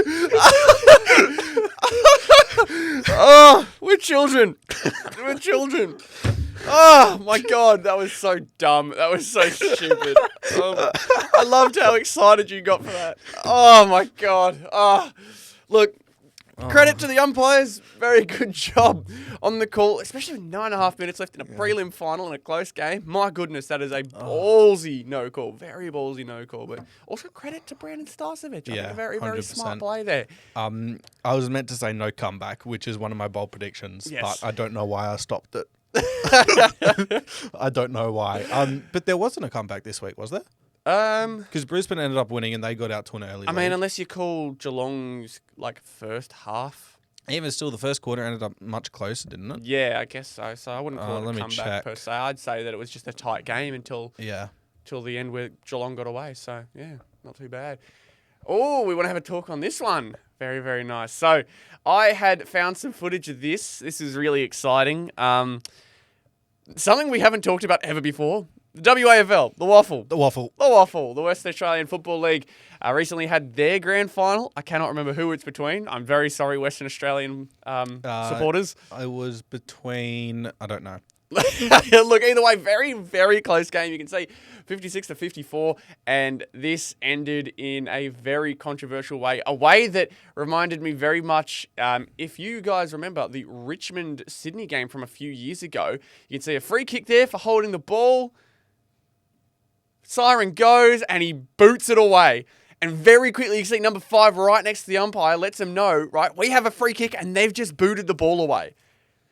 [SPEAKER 1] we're children. We're children. Oh my God, that was so dumb. That was so stupid. I loved how excited you got for that. Oh my God. Look, credit to the umpires. Very good job on the call, especially with 9.5 minutes left in a prelim final in a close game. My goodness, that is a ballsy no call. Very ballsy no call. But also credit to Brandon Starcevich. I think a very, very
[SPEAKER 2] 100%.
[SPEAKER 1] smart play there.
[SPEAKER 2] I was meant to say no comeback, which is one of my bold predictions,
[SPEAKER 1] Yes.
[SPEAKER 2] but I don't know why I stopped it. I don't know why. But there wasn't a comeback this week, was there? Because Brisbane ended up winning and they got out to an early lead.
[SPEAKER 1] I mean, unless you call Geelong's first half.
[SPEAKER 2] Even still, the first quarter ended up much closer, didn't it?
[SPEAKER 1] Yeah, I guess so. So I wouldn't call it a
[SPEAKER 2] let me
[SPEAKER 1] comeback
[SPEAKER 2] check.
[SPEAKER 1] per se. I'd say that it was just a tight game until the end where Geelong got away. So, yeah, not too bad. Oh, we want to have a talk on this one. Very, very nice. So I had found some footage of this. This is really exciting. Something we haven't talked about ever before. The WAFL, the WAFL, the West Australian Football League, recently had their grand final. I cannot remember who it's between. I'm very sorry, Western Australian supporters.
[SPEAKER 2] I was between, I don't know.
[SPEAKER 1] Look, either way, very, very close game. You can see 56-54, and this ended in a very controversial way. A way that reminded me very much, if you guys remember the Richmond-Sydney game from a few years ago, you can see a free kick there for holding the ball. Siren goes, and he boots it away. And very quickly, you see number 5 right next to the umpire, lets him know, right, we have a free kick, and they've just booted the ball away.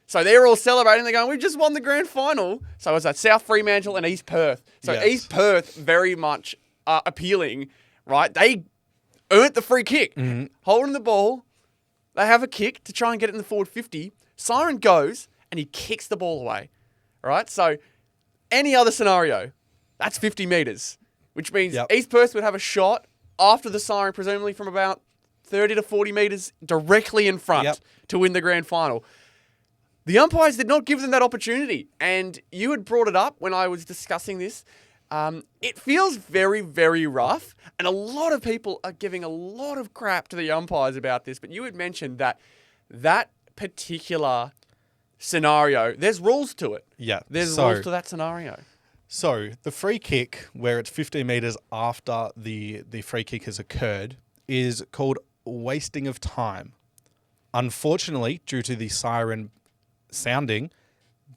[SPEAKER 1] So they're all celebrating. They're going, we just won the grand final. So it was at South Fremantle and East Perth. So
[SPEAKER 2] Yes.
[SPEAKER 1] East Perth, very much appealing, right? They earned the free kick.
[SPEAKER 2] Mm-hmm.
[SPEAKER 1] Holding the ball. They have a kick to try and get it in the forward 50. Siren goes and he kicks the ball away. Right? So any other scenario, that's 50 metres, which means East Perth would have a shot after the siren, presumably from about 30 to 40 metres directly in front to win the grand final. The umpires did not give them that opportunity. And you had brought it up when I was discussing this. It feels very, very rough. And a lot of people are giving a lot of crap to the umpires about this. But you had mentioned that that particular scenario, there's rules to it.
[SPEAKER 2] Yeah.
[SPEAKER 1] There's rules to that scenario.
[SPEAKER 2] So the free kick, where it's 50 metres after the free kick has occurred, is called wasting of time. Unfortunately, due to the siren sounding,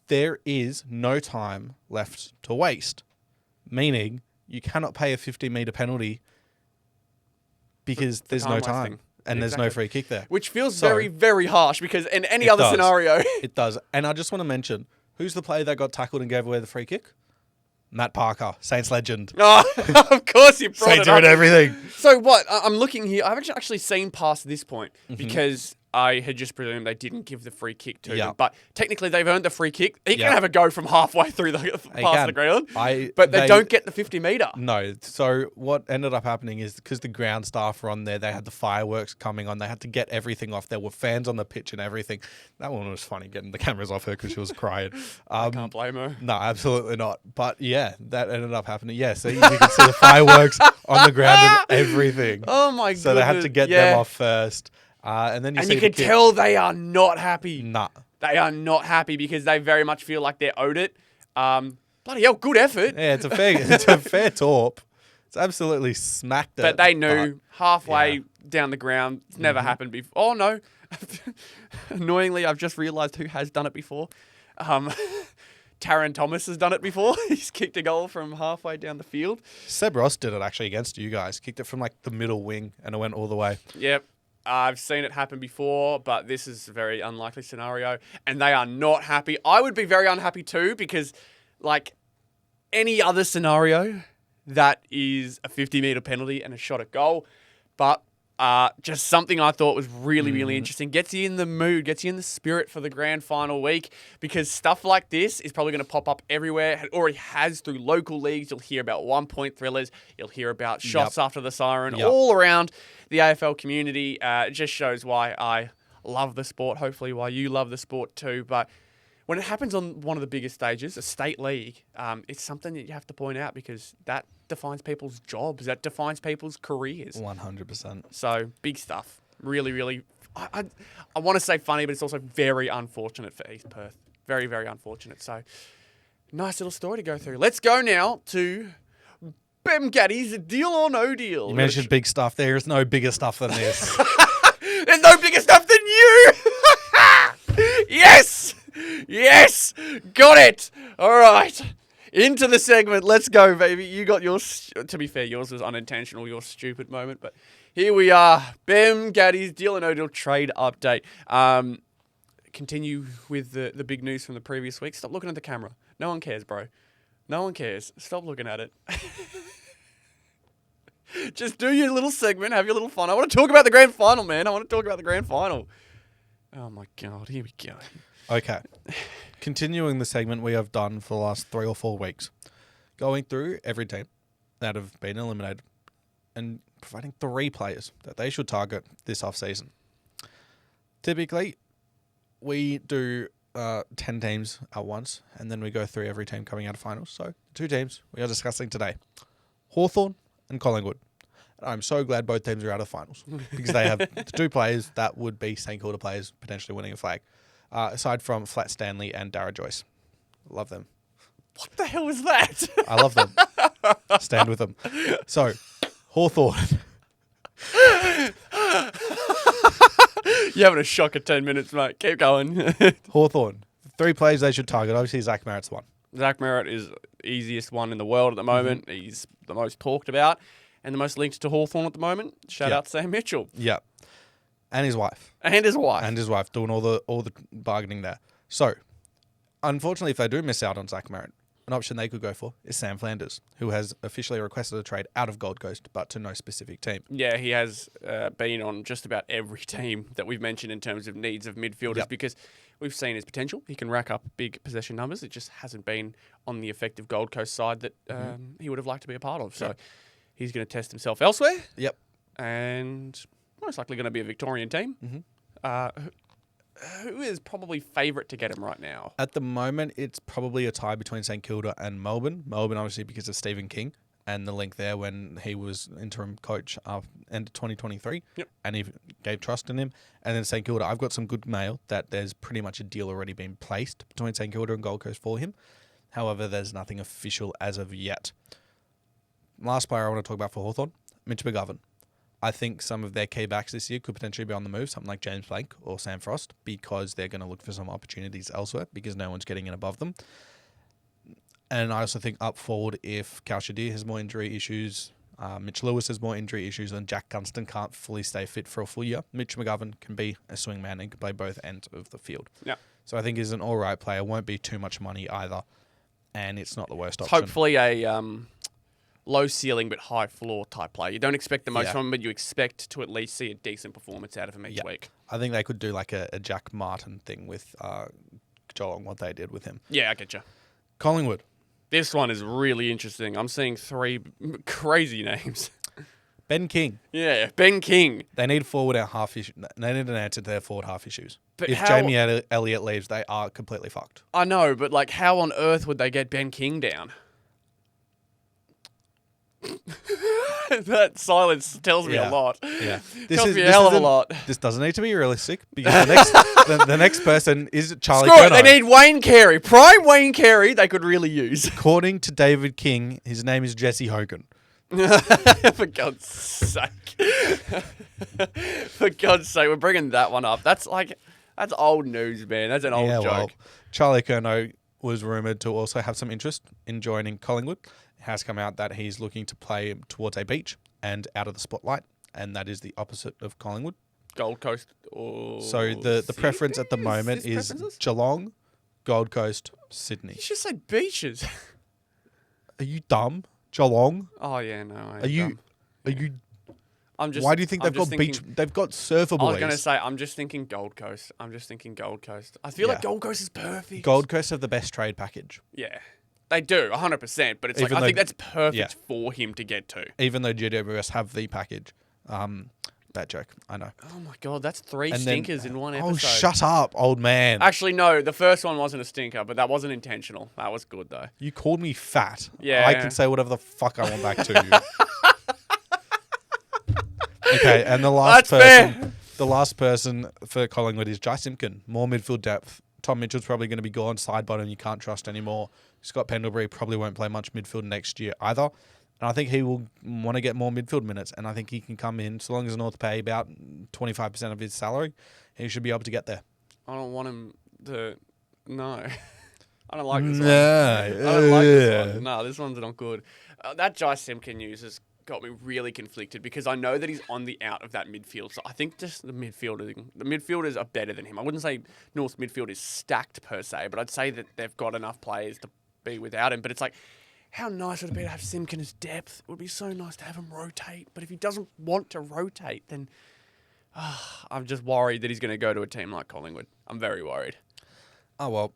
[SPEAKER 2] there is no time left to waste, meaning you cannot pay a 50-metre penalty because there's no time and there's no free kick there.
[SPEAKER 1] Which feels very, very harsh because in any other scenario...
[SPEAKER 2] It does. And I just want to mention, who's the player that got tackled and gave away the free kick? Matt Parker, Saints legend.
[SPEAKER 1] Oh, of course you brought
[SPEAKER 2] Saints
[SPEAKER 1] it up.
[SPEAKER 2] are in everything.
[SPEAKER 1] So what? I'm looking here. I haven't actually seen past this point because I had just presumed they didn't give the free kick to them. But technically, they've earned the free kick. He can have a go from halfway through past the ground. But they don't get the 50 metre.
[SPEAKER 2] No. So what ended up happening is because the ground staff were on there, they had the fireworks coming on. They had to get everything off. There were fans on the pitch and everything. That one was funny, getting the cameras off her because she was crying.
[SPEAKER 1] I can't blame her.
[SPEAKER 2] No, absolutely not. But yeah, that ended up happening. Yeah, so you can see the fireworks on the ground and everything.
[SPEAKER 1] Oh my god!
[SPEAKER 2] So they had to get them off first. And then you
[SPEAKER 1] can tell they are not happy.
[SPEAKER 2] Nah.
[SPEAKER 1] They are not happy because they very much feel like they're owed it. Bloody hell, good effort.
[SPEAKER 2] Yeah, it's a fair torp. It's absolutely smacked it.
[SPEAKER 1] But they knew halfway down the ground. It's never happened before. Oh, no. Annoyingly, I've just realised who has done it before. Taron Thomas has done it before. He's kicked a goal from halfway down the field.
[SPEAKER 2] Seb Ross did it actually against you guys. Kicked it from like the middle wing and it went all the way.
[SPEAKER 1] Yep. I've seen it happen before, but this is a very unlikely scenario. And they are not happy. I would be very unhappy too because, like, any other scenario, that is a 50-metre penalty and a shot at goal. But just something I thought was really, really interesting. Gets you in the mood, gets you in the spirit for the grand final week because stuff like this is probably going to pop up everywhere. It already has through local leagues. You'll hear about one-point thrillers. You'll hear about shots after the siren all around the AFL community. It just shows why I love the sport, hopefully why you love the sport too. But when it happens on one of the biggest stages, a state league, it's something that you have to point out because that defines people's jobs. That defines people's careers.
[SPEAKER 2] 100%.
[SPEAKER 1] So, big stuff. Really, really, I want to say funny, but it's also very unfortunate for East Perth. Very, very unfortunate. So, nice little story to go through. Let's go now to Behm Gaddy's Deal or No Deal.
[SPEAKER 2] You mentioned big stuff. There is no bigger stuff than this.
[SPEAKER 1] There's no bigger stuff than you! Yes! Yes! Got it! All right. Into the segment. Let's go, baby. You got yours. To be fair, yours was unintentional, your stupid moment. But here we are. Behm Gaddy's Deal or No Deal trade update. Continue with the big news from the previous week. Stop looking at the camera. No one cares, bro. No one cares. Stop looking at it. Just do your little segment. Have your little fun. I want to talk about the grand final, man. I want to talk about the grand final. Oh, my God. Here we go.
[SPEAKER 2] Okay. Continuing the segment we have done for the last 3 or 4 weeks. Going through every team that have been eliminated and providing 3 players that they should target this off-season. Typically, we do 10 teams at once, and then we go through every team coming out of finals. So, 2 teams we are discussing today. Hawthorn and Collingwood. I'm so glad both teams are out of the finals because they have the 2 players that would be St Kilda players potentially winning a flag. Aside from Flat Stanley and Dara Joyce. Love them.
[SPEAKER 1] What the hell was that?
[SPEAKER 2] I love them. Stand with them. So, Hawthorn.
[SPEAKER 1] You're having a shock at 10 minutes, mate. Keep going.
[SPEAKER 2] Hawthorn. 3 players they should target. Obviously, Zach Merritt's one.
[SPEAKER 1] Zach Merritt is the easiest one in the world at the moment. He's the most talked about and the most linked to Hawthorn at the moment. Shout out to Sam Mitchell.
[SPEAKER 2] Yeah. And his wife.
[SPEAKER 1] And his wife.
[SPEAKER 2] And his wife doing all the bargaining there. So, unfortunately, if they do miss out on Zach Merritt, an option they could go for is Sam Flanders, who has officially requested a trade out of Gold Coast, but to no specific team.
[SPEAKER 1] Yeah, he has been on just about every team that we've mentioned in terms of needs of midfielders because we've seen his potential. He can rack up big possession numbers. It just hasn't been on the effective Gold Coast side that he would have liked to be a part of. So, he's going to test himself elsewhere.
[SPEAKER 2] Yep.
[SPEAKER 1] And most likely going to be a Victorian team. Who is probably favourite to get him right now?
[SPEAKER 2] At the moment, it's probably a tie between St Kilda and Melbourne. Melbourne, obviously, because of Stephen King and the link there when he was interim coach end of 2023.
[SPEAKER 1] Yep.
[SPEAKER 2] And he gave trust in him. And then St Kilda, I've got some good mail that there's pretty much a deal already been placed between St Kilda and Gold Coast for him. However, there's nothing official as of yet. Last player I want to talk about for Hawthorn, Mitch McGovern. I think some of their key backs this year could potentially be on the move, something like James Blank or Sam Frost, because they're going to look for some opportunities elsewhere because no one's getting in above them. And I also think up forward, if Cal Shadir has more injury issues, Mitch Lewis has more injury issues, and Jack Gunston can't fully stay fit for a full year, Mitch McGovern can be a swingman and can play both ends of the field.
[SPEAKER 1] Yeah.
[SPEAKER 2] So I think he's an all right player. Won't be too much money either, and it's not the worst option.
[SPEAKER 1] Hopefully a low ceiling but high floor type player. You don't expect the most from him, but you expect to at least see a decent performance out of him each week.
[SPEAKER 2] I think they could do like a Jack Martin thing with Geelong, what they did with him.
[SPEAKER 1] Yeah, I get you.
[SPEAKER 2] Collingwood.
[SPEAKER 1] This one is really interesting. I'm seeing 3 crazy names.
[SPEAKER 2] Ben King.
[SPEAKER 1] Yeah, Ben King.
[SPEAKER 2] They need forward out half issue. They need an answer to their forward half issues.
[SPEAKER 1] But
[SPEAKER 2] if Jamie Elliott leaves, they are completely fucked.
[SPEAKER 1] I know, but like, how on earth would they get Ben King down? That silence tells me a lot.
[SPEAKER 2] Yeah.
[SPEAKER 1] Tells me a hell of a lot.
[SPEAKER 2] This doesn't need to be realistic because the next person is Charlie
[SPEAKER 1] Screw it,
[SPEAKER 2] Curnow.
[SPEAKER 1] they need Wayne Carey. Prime Wayne Carey they could really use.
[SPEAKER 2] According to David King, his name is Jesse Hogan.
[SPEAKER 1] For God's sake. For God's sake, we're bringing that one up. That's old news, man. That's an old joke. Well,
[SPEAKER 2] Charlie Curnow was rumoured to also have some interest in joining Collingwood. It has come out that he's looking to play towards a beach and out of the spotlight, and that is the opposite of Collingwood.
[SPEAKER 1] Gold Coast or
[SPEAKER 2] So the preference at the moment is Geelong, Gold Coast, Sydney.
[SPEAKER 1] You should say beaches.
[SPEAKER 2] Are you dumb? Geelong?
[SPEAKER 1] Oh yeah, no.
[SPEAKER 2] Are you?
[SPEAKER 1] I'm just.
[SPEAKER 2] Why do you think they've got beach? They've got surfer boys.
[SPEAKER 1] I was going to say, I'm just thinking Gold Coast. I feel like Gold Coast is perfect.
[SPEAKER 2] Gold Coast have the best trade package.
[SPEAKER 1] Yeah, they do, 100%. But it's I think that's perfect for him to get to.
[SPEAKER 2] Even though GWS have the package. Bad joke, I know.
[SPEAKER 1] Oh my God, that's three stinkers in one episode.
[SPEAKER 2] Oh, shut up, old man.
[SPEAKER 1] Actually, no, the first one wasn't a stinker, but that wasn't intentional. That was good, though.
[SPEAKER 2] You called me fat.
[SPEAKER 1] Yeah.
[SPEAKER 2] I can say whatever the fuck I want back to you. Okay, and the last person for Collingwood is Jai Simpkin. More midfield depth. Tom Mitchell's probably going to be gone. Side bottom, you can't trust anymore. Scott Pendlebury probably won't play much midfield next year either. And I think he will want to get more midfield minutes. And I think he can come in, so long as North pay about 25% of his salary, he should be able to get there.
[SPEAKER 1] I don't want him to... No. I don't like this one.
[SPEAKER 2] I
[SPEAKER 1] don't like this one. No, this one's not good. That Jai Simpkin news has got me really conflicted because I know that he's on the out of that midfield. So I think just the midfielders are better than him. I wouldn't say North's midfield is stacked per se, but I'd say that they've got enough players to be without him. But it's like... How nice would it be to have Simpkin as depth? It would be so nice to have him rotate. But if he doesn't want to rotate, then I'm just worried that he's going to go to a team like Collingwood. I'm very worried.
[SPEAKER 2] Oh, well,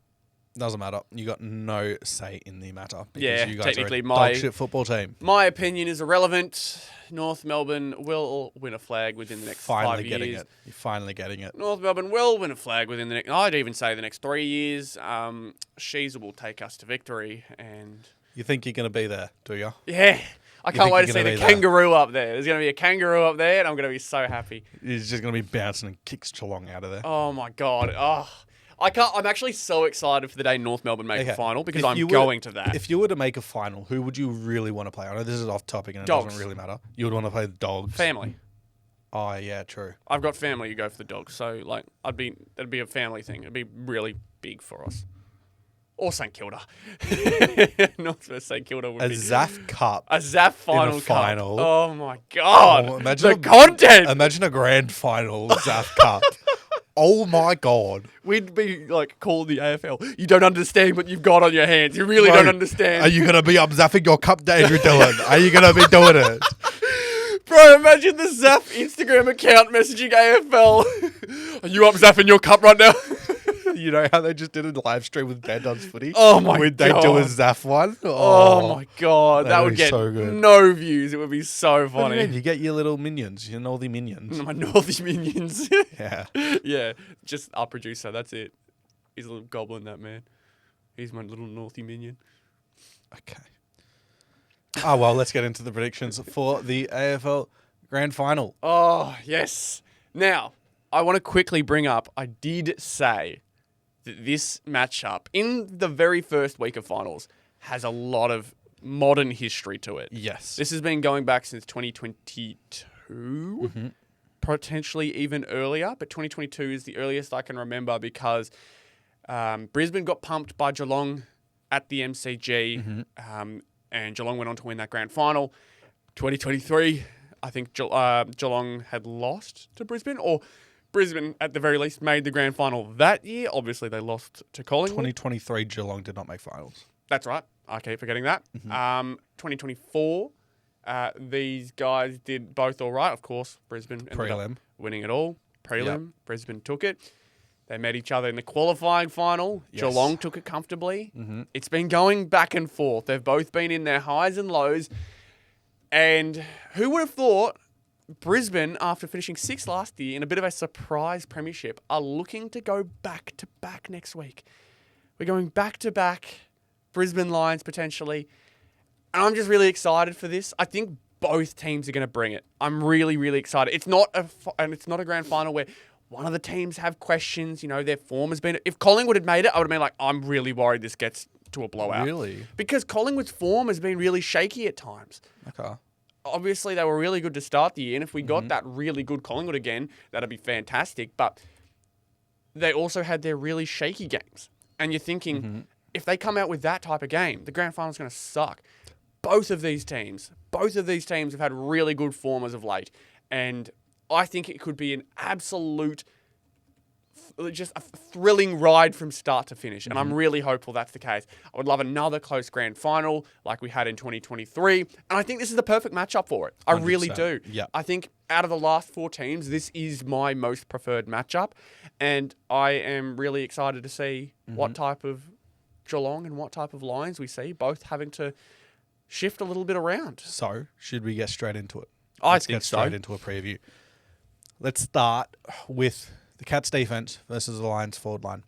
[SPEAKER 2] doesn't matter. You got no say in the matter.
[SPEAKER 1] Yeah,
[SPEAKER 2] you guys
[SPEAKER 1] technically
[SPEAKER 2] are a dog shit football team.
[SPEAKER 1] My opinion is irrelevant. North Melbourne will win a flag within the next 5 years.
[SPEAKER 2] You're finally getting it.
[SPEAKER 1] North Melbourne will win a flag within the next... I'd even say the next 3 years. Sheezer will take us to victory and...
[SPEAKER 2] You think you're going to be there, do you?
[SPEAKER 1] Yeah. I can't wait to see the kangaroo up there. There's going to be a kangaroo up there, and I'm going to be so happy.
[SPEAKER 2] He's just going to be bouncing and kicks Geelong out of there.
[SPEAKER 1] Oh, my God. Oh, I'm actually so excited for the day North Melbourne make a final because I'm going to that.
[SPEAKER 2] If you were to make a final, who would you really want to play? I know this is off topic and it doesn't really matter. You would want to play the Dogs.
[SPEAKER 1] Family.
[SPEAKER 2] Oh, yeah, true.
[SPEAKER 1] I've got family who go for the Dogs, so that'd be a family thing. It'd be really big for us. Or St Kilda. Not for St Kilda would be.
[SPEAKER 2] A ZAF Cup.
[SPEAKER 1] A ZAF final.
[SPEAKER 2] Final.
[SPEAKER 1] Oh my God.
[SPEAKER 2] Imagine
[SPEAKER 1] content.
[SPEAKER 2] Imagine a grand final ZAF Cup. Oh my God.
[SPEAKER 1] We'd be called the AFL. You don't understand what you've got on your hands. You really don't understand.
[SPEAKER 2] Are you going to be up zapping your cup, Andrew Dillon? Are you going to be doing it?
[SPEAKER 1] Bro, imagine the ZAF Instagram account messaging AFL. Are you up zapping your cup right now?
[SPEAKER 2] You know how they just did a live stream with Ben Dunn's Footy?
[SPEAKER 1] Oh my God.
[SPEAKER 2] Would they do a ZAF one?
[SPEAKER 1] Oh my God. That would get so good. No views. It would be so funny.
[SPEAKER 2] What do you mean? You get your little minions, your Northy minions.
[SPEAKER 1] My Northy minions.
[SPEAKER 2] Yeah.
[SPEAKER 1] Yeah. Just our producer. That's it. He's a little goblin, that man. He's my little Northy minion.
[SPEAKER 2] Okay. Oh, well, let's get into the predictions for the AFL Grand Final.
[SPEAKER 1] Oh, yes. Now, I want to quickly bring up, I did say that this matchup in the very first week of finals has a lot of modern history to it.
[SPEAKER 2] Yes.
[SPEAKER 1] This has been going back since 2022, potentially even earlier, but 2022 is the earliest I can remember because Brisbane got pumped by Geelong at the MCG, and Geelong went on to win that grand final. 2023, I think Geelong had lost to Brisbane, or Brisbane, at the very least, made the grand final that year. Obviously, they lost to Collingwood.
[SPEAKER 2] 2023, Geelong did not make finals.
[SPEAKER 1] That's right. I keep forgetting that. 2024, these guys did both all right. Of course, Brisbane ended up winning it all. Prelim, Brisbane took it. They met each other in the qualifying final. Yes. Geelong took it comfortably. It's been going back and forth. They've both been in their highs and lows. And who would have thought Brisbane, after finishing 6th last year in a bit of a surprise premiership, are looking to go back-to-back next week. We're going back-to-back Brisbane Lions, potentially. And I'm just really excited for this. I think both teams are going to bring it. I'm really, really excited. It's not a grand final where one of the teams have questions. You know, their form has been... If Collingwood had made it, I would have been like, I'm really worried this gets to a blowout.
[SPEAKER 2] Really?
[SPEAKER 1] Because Collingwood's form has been really shaky at times.
[SPEAKER 2] Okay.
[SPEAKER 1] Obviously, they were really good to start the year, and if we got that really good Collingwood again, that'd be fantastic. But they also had their really shaky games. And you're thinking, if they come out with that type of game, the grand final's going to suck. Both of these teams have had really good form as of late. And I think it could be an absolute... just a thrilling ride from start to finish. And I'm really hopeful that's the case. I would love another close grand final like we had in 2023. And I think this is the perfect matchup for it. I really do.
[SPEAKER 2] Yeah.
[SPEAKER 1] I think out of the last 4 teams, this is my most preferred matchup. And I am really excited to see what type of Geelong and what type of Lions we see, both having to shift a little bit around.
[SPEAKER 2] So, should we get straight into it?
[SPEAKER 1] Let's
[SPEAKER 2] get straight into a preview. Let's start with the Cats defense versus the Lions forward line,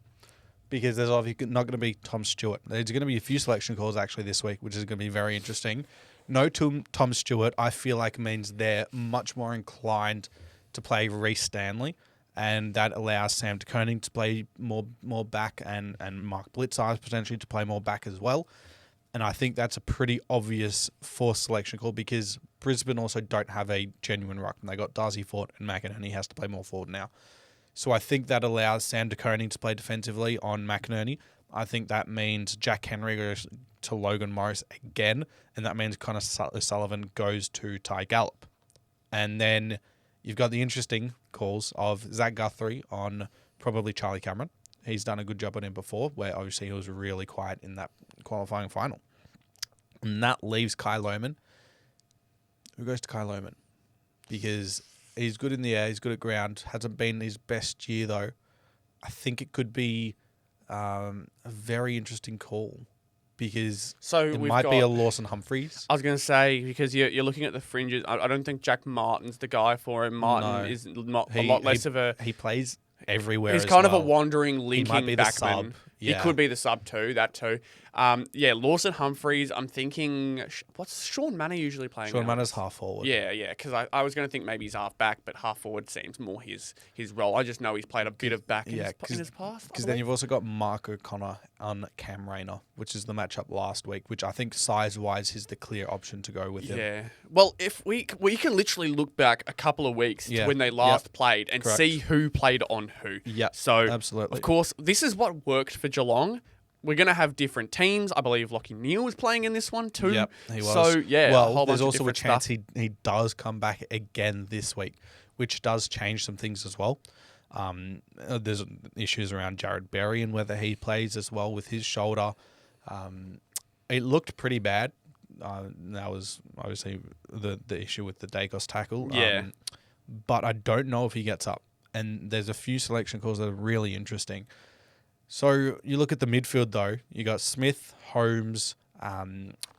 [SPEAKER 2] because there's obviously not going to be Tom Stewart. There's going to be a few selection calls actually this week, which is going to be very interesting. No Tom Stewart, I feel like means they're much more inclined to play Rhys Stanley, and that allows Sam de Koning to play more back and Mark Blitzarves potentially to play more back as well. And I think that's a pretty obvious forced selection call because Brisbane also don't have a genuine ruck. They got Darcy Fort and McInerney has to play more forward now. So I think that allows Sam de Koning to play defensively on McInerney. I think that means Jack Henry goes to Logan Morris again, and that means Connor Sullivan goes to Ty Gallup. And then you've got the interesting calls of Zach Guthrie on probably Charlie Cameron. He's done a good job on him before, where obviously he was really quiet in that qualifying final. And that leaves Kai Lohmann. Who goes to Kai Lohmann? Because he's good in the air, he's good at ground. Hasn't been his best year, though. I think it could be a very interesting call because it might be a Lawson Humphreys.
[SPEAKER 1] I was going to say, because you're looking at the fringes, I don't think Jack Martin's the guy for him. Martin is not a lot less of a...
[SPEAKER 2] He plays everywhere.
[SPEAKER 1] He's kind of a wandering linking
[SPEAKER 2] he might be
[SPEAKER 1] backman.
[SPEAKER 2] The sub. Yeah.
[SPEAKER 1] He could be the sub too, that too. Lawson Humphreys, I'm thinking, what's Sean Manor usually playing?
[SPEAKER 2] Sean Manor's half forward.
[SPEAKER 1] Yeah, because I was going to think maybe he's half back, but half forward seems more his role. I just know he's played a bit of back in his past.
[SPEAKER 2] Because then you've also got Mark O'Connor on Cam Rayner, which is the matchup last week, which I think size-wise is the clear option to go with him.
[SPEAKER 1] Yeah. Well, if we can literally look back a couple of weeks to when they last played and see who played on who.
[SPEAKER 2] Yeah,
[SPEAKER 1] so
[SPEAKER 2] absolutely.
[SPEAKER 1] Of course, this is what worked for Geelong. We're going to have different teams. I believe Lockie Neal was playing in this one too.
[SPEAKER 2] Yep, he was.
[SPEAKER 1] So, yeah,
[SPEAKER 2] well,
[SPEAKER 1] a whole
[SPEAKER 2] there's
[SPEAKER 1] bunch
[SPEAKER 2] also
[SPEAKER 1] of
[SPEAKER 2] a chance
[SPEAKER 1] stuff.
[SPEAKER 2] he does come back again this week, which does change some things as well. There's issues around Jared Berry and whether he plays as well with his shoulder. It looked pretty bad. That was obviously the issue with the Dacos tackle.
[SPEAKER 1] Yeah.
[SPEAKER 2] But I don't know if he gets up. And there's a few selection calls that are really interesting. So you look at the midfield, though. You got Smith, Holmes,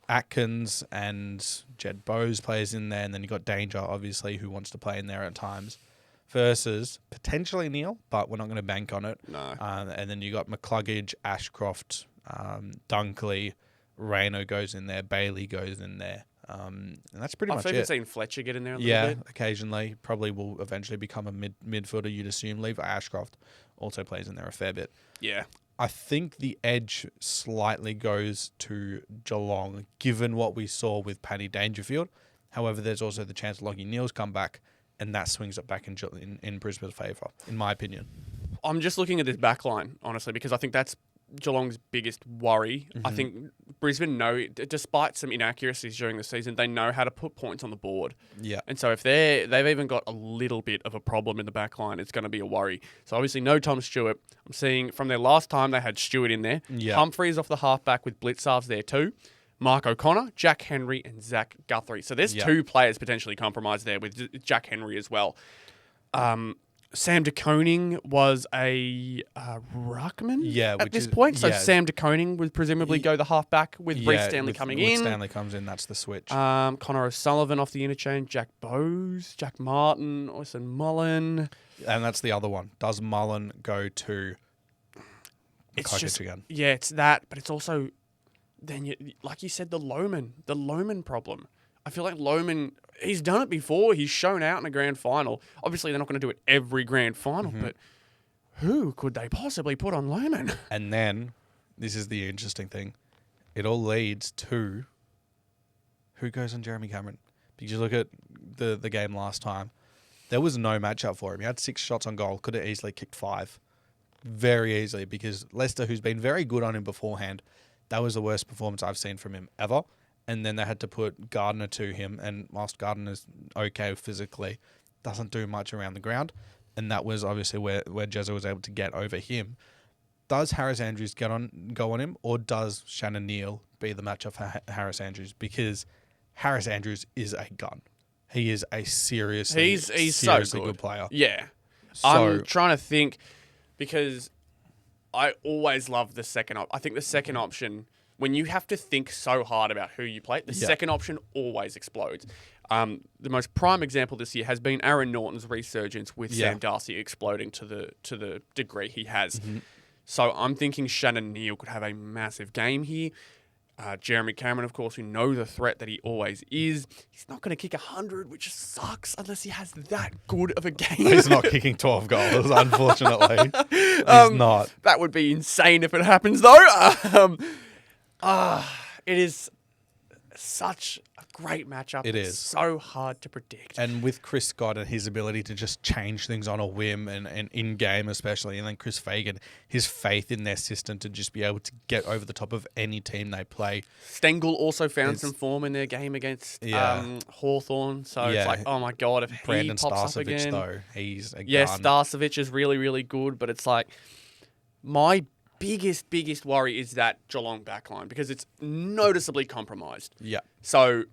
[SPEAKER 2] Atkins, and Jed Bowes plays in there. And then you got Danger, obviously, who wants to play in there at times. Versus potentially Neil, but we're not going to bank on it.
[SPEAKER 1] No.
[SPEAKER 2] And then you got McCluggage, Ashcroft, Dunkley, Rayno goes in there, Bailey goes in there. And that's pretty much it.
[SPEAKER 1] I've even seen Fletcher get in there a little bit.
[SPEAKER 2] Yeah, occasionally. Probably will eventually become a midfielder, you'd assume. Levi Ashcroft also plays in there a fair bit.
[SPEAKER 1] Yeah.
[SPEAKER 2] I think the edge slightly goes to Geelong, given what we saw with Paddy Dangerfield. However, there's also the chance Lockie Neal's come back, and that swings it back in Brisbane's favour, in my opinion.
[SPEAKER 1] I'm just looking at this back line, honestly, because I think that's Geelong's biggest worry. I think Brisbane know, despite some inaccuracies during the season, they know how to put points on the board.
[SPEAKER 2] Yeah.
[SPEAKER 1] And so if they've even got a little bit of a problem in the back line, it's going to be a worry. So obviously no Tom Stewart. I'm seeing from their last time they had Stewart in there.
[SPEAKER 2] Yeah.
[SPEAKER 1] Humphreys off the halfback with Blitzarves there too. Mark O'Connor, Jack Henry, and Zach Guthrie. So there's two players potentially compromised there with Jack Henry as well. Sam de Koning was a ruckman at this point. So Sam de Koning would presumably go the halfback with Rhys Stanley coming in.
[SPEAKER 2] Stanley comes in, that's the switch.
[SPEAKER 1] Connor O'Sullivan off the interchange, Jack Bowes, Jack Martin, Orson Mullen.
[SPEAKER 2] And that's the other one. Does Mullen go to McCluggage again?
[SPEAKER 1] Yeah, it's that, but it's also then, like you said, the Lohmann problem. I feel like Lohmann, he's done it before. He's shown out in a grand final. Obviously, they're not going to do it every grand final, but who could they possibly put on Lohmann?
[SPEAKER 2] And then, this is the interesting thing. It all leads to who goes on Jeremy Cameron. Because you look at the game last time, there was no matchup for him. He had 6 shots on goal, could have easily kicked 5. Very easily, because Leicester, who's been very good on him beforehand, that was the worst performance I've seen from him ever. And then they had to put Gardner to him, and whilst Gardner's okay physically, doesn't do much around the ground. And that was obviously where Jezza was able to get over him. Does Harris Andrews go on him, or does Shannon Neal be the matchup for Harris Andrews? Because Harris Andrews is a gun. He is a seriously
[SPEAKER 1] so
[SPEAKER 2] good player.
[SPEAKER 1] Yeah.
[SPEAKER 2] So,
[SPEAKER 1] I'm trying to think, because I always love the second option. I think the second option, when you have to think so hard about who you play, the second option always explodes. The most prime example this year has been Aaron Norton's resurgence with Sam Darcy exploding to the degree he has. So I'm thinking Shannon Neal could have a massive game here. Jeremy Cameron, of course, we know the threat that he always is. He's not going to kick 100, which sucks unless he has that good of a game.
[SPEAKER 2] He's not kicking 12 goals, unfortunately. He's not.
[SPEAKER 1] That would be insane if it happens, though. It is such a great matchup. It's so hard to predict.
[SPEAKER 2] And with Chris Scott and his ability to just change things on a whim and in-game especially, and then Chris Fagan, his faith in their system to just be able to get over the top of any team they play.
[SPEAKER 1] Stengel also found some form in their game against Hawthorn. So it's like, oh my God, if
[SPEAKER 2] Brandon
[SPEAKER 1] he pops up
[SPEAKER 2] Starcevich,
[SPEAKER 1] again.
[SPEAKER 2] though, he's a
[SPEAKER 1] Yes,
[SPEAKER 2] gun.
[SPEAKER 1] Starcevich is really, really good, but it's like my biggest worry is that Geelong backline, because it's noticeably compromised.
[SPEAKER 2] Yeah.
[SPEAKER 1] So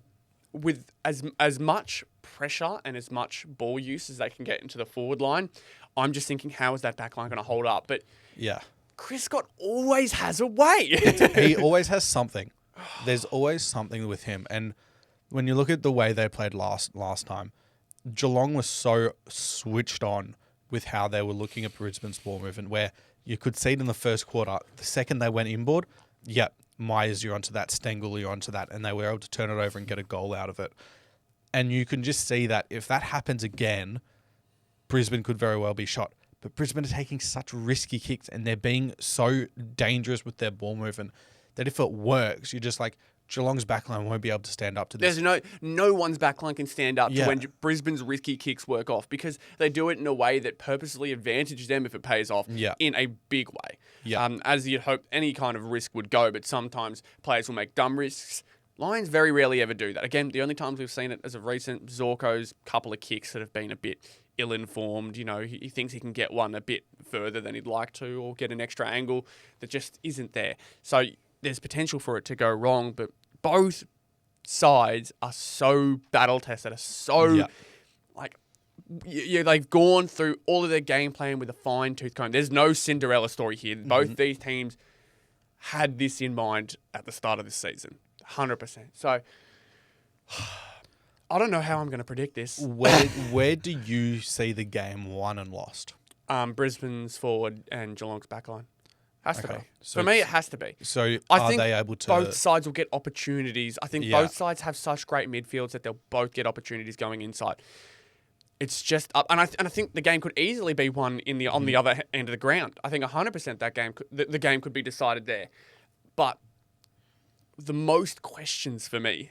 [SPEAKER 1] with as much pressure and as much ball use as they can get into the forward line, I'm just thinking, how is that backline going to hold up? But Chris Scott always has a way.
[SPEAKER 2] He always has something. There's always something with him. And when you look at the way they played last time, Geelong was so switched on with how they were looking at Brisbane's ball movement, where you could see it in the first quarter. The second they went inboard, Myers, you're onto that. Stengel, you're onto that. And they were able to turn it over and get a goal out of it. And you can just see that if that happens again, Brisbane could very well be shot. But Brisbane are taking such risky kicks and they're being so dangerous with their ball movement that if it works, you're just like, Geelong's backline won't be able to stand up to this.
[SPEAKER 1] There's no one's backline can stand up to when Brisbane's risky kicks work off, because they do it in a way that purposely advantages them if it pays off in a big way.
[SPEAKER 2] Yeah.
[SPEAKER 1] As you'd hope any kind of risk would go, but sometimes players will make dumb risks. Lions very rarely ever do that. Again, the only times we've seen it as of recent, Zorko's couple of kicks that have been a bit ill-informed. You know, he thinks he can get one a bit further than he'd like to, or get an extra angle that just isn't there. So there's potential for it to go wrong, but both sides are so battle-tested, are so, they've gone through all of their game plan with a fine-tooth comb. There's no Cinderella story here. Both these teams had this in mind at the start of this season, 100%. So I don't know how I'm going to predict this.
[SPEAKER 2] Where do you see the game won and lost?
[SPEAKER 1] Brisbane's forward and Geelong's backline. Has to be.
[SPEAKER 2] So
[SPEAKER 1] for me, it has to be.
[SPEAKER 2] So
[SPEAKER 1] I think
[SPEAKER 2] they able to...
[SPEAKER 1] both sides will get opportunities. I think both sides have such great midfields that they'll both get opportunities going inside. It's just up, and I think the game could easily be won on the other end of the ground. I think 100% that game the game could be decided there. But the most questions for me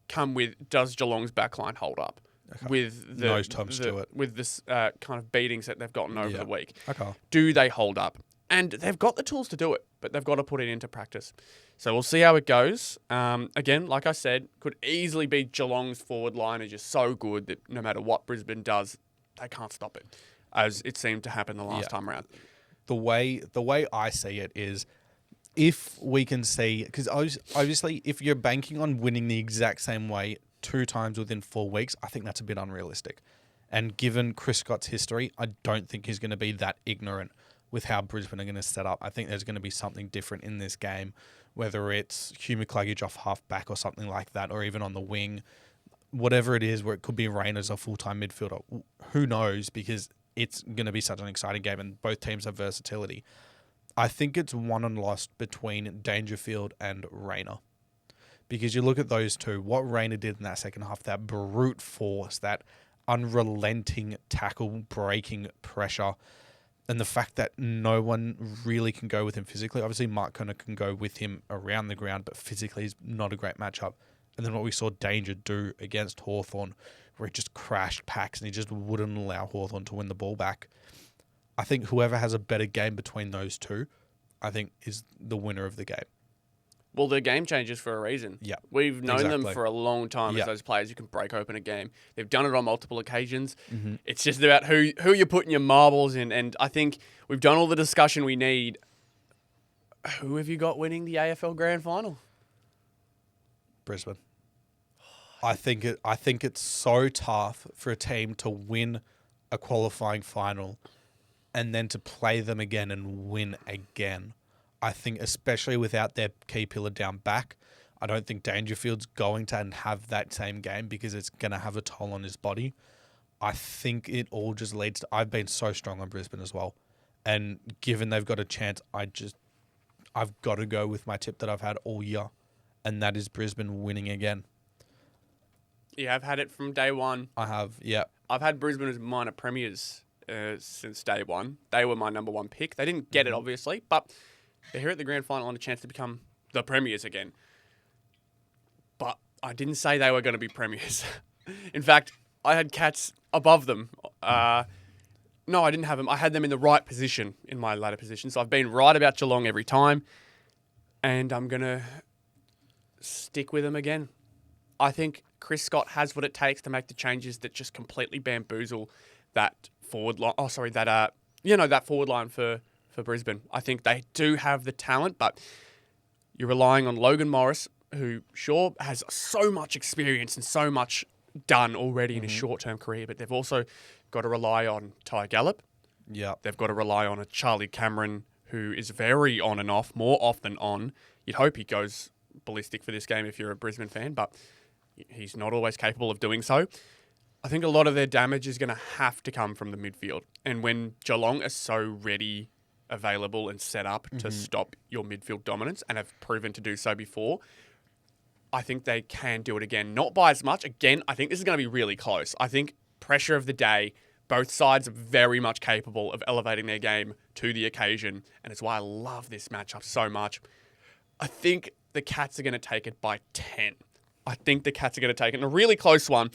[SPEAKER 1] come with, does Geelong's backline hold up with the
[SPEAKER 2] Stewart,
[SPEAKER 1] with this kind of beatings that they've gotten over the week?
[SPEAKER 2] Okay.
[SPEAKER 1] Do they hold up? And they've got the tools to do it, but they've got to put it into practice. So we'll see how it goes. Again, like I said, could easily be Geelong's forward line is just so good that no matter what Brisbane does, they can't stop it, as it seemed to happen the last time around.
[SPEAKER 2] The way I see it is, if we can see, because obviously if you're banking on winning the exact same way 2 times within 4 weeks, I think that's a bit unrealistic. And given Chris Scott's history, I don't think he's going to be that ignorant with how Brisbane are going to set up. I think there's going to be something different in this game, whether it's Hugh McCluggage off half-back or something like that, or even on the wing, whatever it is, where it could be Rain as a full-time midfielder. Who knows, because it's going to be such an exciting game and both teams have versatility. I think it's won and lost between Dangerfield and Rayner. Because you look at those two, what Rayner did in that second half, that brute force, that unrelenting tackle, breaking pressure, and the fact that no one really can go with him physically. Obviously, Mark Connor can go with him around the ground, but physically he's not a great matchup. And then what we saw Danger do against Hawthorn, where he just crashed packs and he just wouldn't allow Hawthorn to win the ball back. I think whoever has a better game between those two, I think is the winner of the game.
[SPEAKER 1] Well, they're game changers for a reason.
[SPEAKER 2] Yeah,
[SPEAKER 1] We've known them for a long time as those players who can break open a game. They've done it on multiple occasions. Mm-hmm. It's just about who you're putting your marbles in. And I think we've done all the discussion we need. Who have you got winning the AFL Grand Final?
[SPEAKER 2] Brisbane. I think it's so tough for a team to win a qualifying final and then to play them again and win again. I think especially without their key pillar down back, I don't think Dangerfield's going to have that same game because it's going to have a toll on his body. I think it all just leads to... I've been so strong on Brisbane as well. And given they've got a chance, I've got to go with my tip that I've had all year, and that is Brisbane winning again.
[SPEAKER 1] Yeah, I've had it from day one.
[SPEAKER 2] I have, yeah.
[SPEAKER 1] I've had Brisbane as minor premiers since day one. They were my number one pick. They didn't get it, obviously, but they're here at the Grand Final on a chance to become the premiers again. But I didn't say they were going to be premiers. In fact, I had Cats above them. No, I didn't have them. I had them in the right position in my ladder position. So I've been right about Geelong every time, and I'm going to stick with them again. I think Chris Scott has what it takes to make the changes that just completely bamboozle that forward line. Oh, sorry, that forward line for Brisbane. I think they do have the talent, but you're relying on Logan Morris, who sure has so much experience and so much done already in his short-term career, but they've also got to rely on Ty Gallop.
[SPEAKER 2] Yeah.
[SPEAKER 1] They've got to rely on a Charlie Cameron, who is very on and off, more off than on. You'd hope he goes ballistic for this game if you're a Brisbane fan, but he's not always capable of doing so. I think a lot of their damage is going to have to come from the midfield. And when Geelong are so ready, available and set up to stop your midfield dominance and have proven to do so before, I think they can do it again. Not by as much. Again, I think this is going to be really close. I think pressure of the day, both sides are very much capable of elevating their game to the occasion, and it's why I love this matchup so much. I think the Cats are going to take it by 10. I think the Cats are going to take it in a really close one,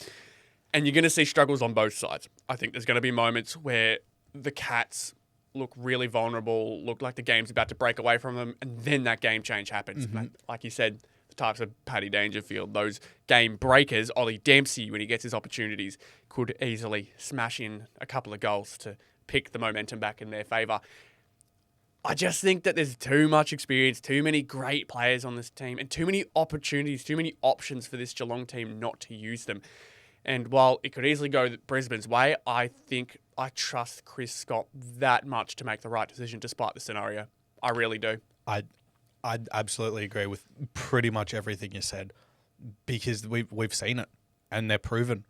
[SPEAKER 1] and you're going to see struggles on both sides. I think there's going to be moments where the Cats look really vulnerable, look like the game's about to break away from them, and then that game change happens. Like you said, the types of Paddy Dangerfield, those game breakers, Ollie Dempsey, when he gets his opportunities, could easily smash in a couple of goals to pick the momentum back in their favour. I just think that there's too much experience, too many great players on this team, and too many opportunities, too many options for this Geelong team not to use them. And while it could easily go Brisbane's way, I think I trust Chris Scott that much to make the right decision despite the scenario. I really do.
[SPEAKER 2] I'd absolutely agree with pretty much everything you said because we've seen it and they're proven.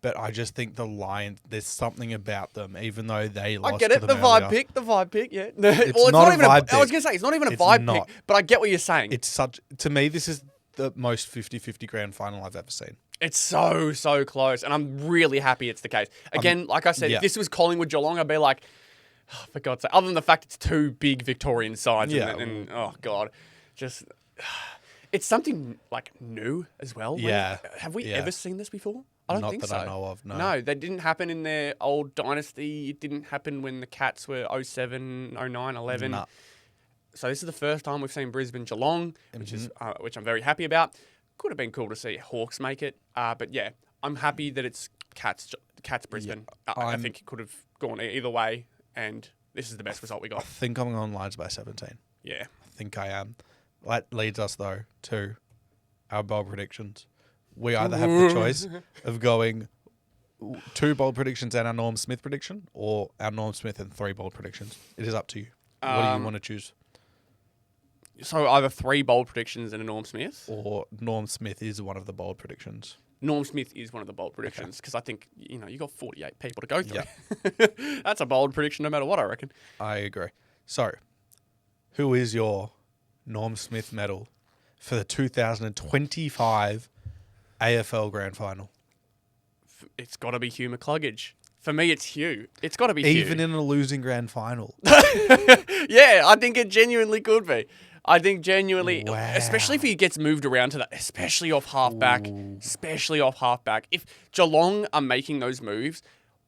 [SPEAKER 2] But I just think the Lions, there's something about them, even though they lost.
[SPEAKER 1] I get it,
[SPEAKER 2] to
[SPEAKER 1] the
[SPEAKER 2] them
[SPEAKER 1] vibe
[SPEAKER 2] earlier.
[SPEAKER 1] pick, yeah.
[SPEAKER 2] It's not even a vibe pick.
[SPEAKER 1] I was going to say, it's not even a vibe pick, but I get what you're saying.
[SPEAKER 2] To me, this is the most 50-50 grand final I've ever seen.
[SPEAKER 1] It's so close, and I'm really happy it's the case. Again, like I said, if this was Collingwood Geelong, I'd be like, oh, for God's sake, other than the fact it's two big Victorian sides, and oh God, just, it's something like new as well.
[SPEAKER 2] Yeah.
[SPEAKER 1] Have we ever seen this before? I don't think so.
[SPEAKER 2] Not that I know of, no.
[SPEAKER 1] No, that didn't happen in their old dynasty. It didn't happen when the Cats were 07, 09, 11.
[SPEAKER 2] Nah.
[SPEAKER 1] So this is the first time we've seen Brisbane Geelong, which I'm very happy about. Could have been cool to see Hawks make it. But yeah, I'm happy that it's Cats Brisbane. Yeah, I think it could have gone either way, and this is the best result we got.
[SPEAKER 2] I think I'm on Lions by 17.
[SPEAKER 1] Yeah.
[SPEAKER 2] I think I am. That leads us, though, to our bold predictions. We either have the choice of going 2 bold predictions and our Norm Smith prediction, or our Norm Smith and 3 bold predictions. It is up to you. What do you want to choose?
[SPEAKER 1] So either 3 bold predictions and a Norm Smith?
[SPEAKER 2] Or Norm Smith is one of the bold predictions.
[SPEAKER 1] Norm Smith is one of the bold predictions because I think, you got 48 people to go through. Yeah. That's a bold prediction no matter what, I reckon.
[SPEAKER 2] I agree. So, Who is your Norm Smith medal for the 2025 AFL Grand Final?
[SPEAKER 1] It's got to be Hugh McCluggage. For me, it's Hugh. It's got to be Hugh.
[SPEAKER 2] Even in a losing Grand Final.
[SPEAKER 1] Yeah, I think it genuinely could be. I think genuinely,
[SPEAKER 2] Wow.
[SPEAKER 1] especially if he gets moved around to that, especially off halfback, especially off halfback. If Geelong are making those moves,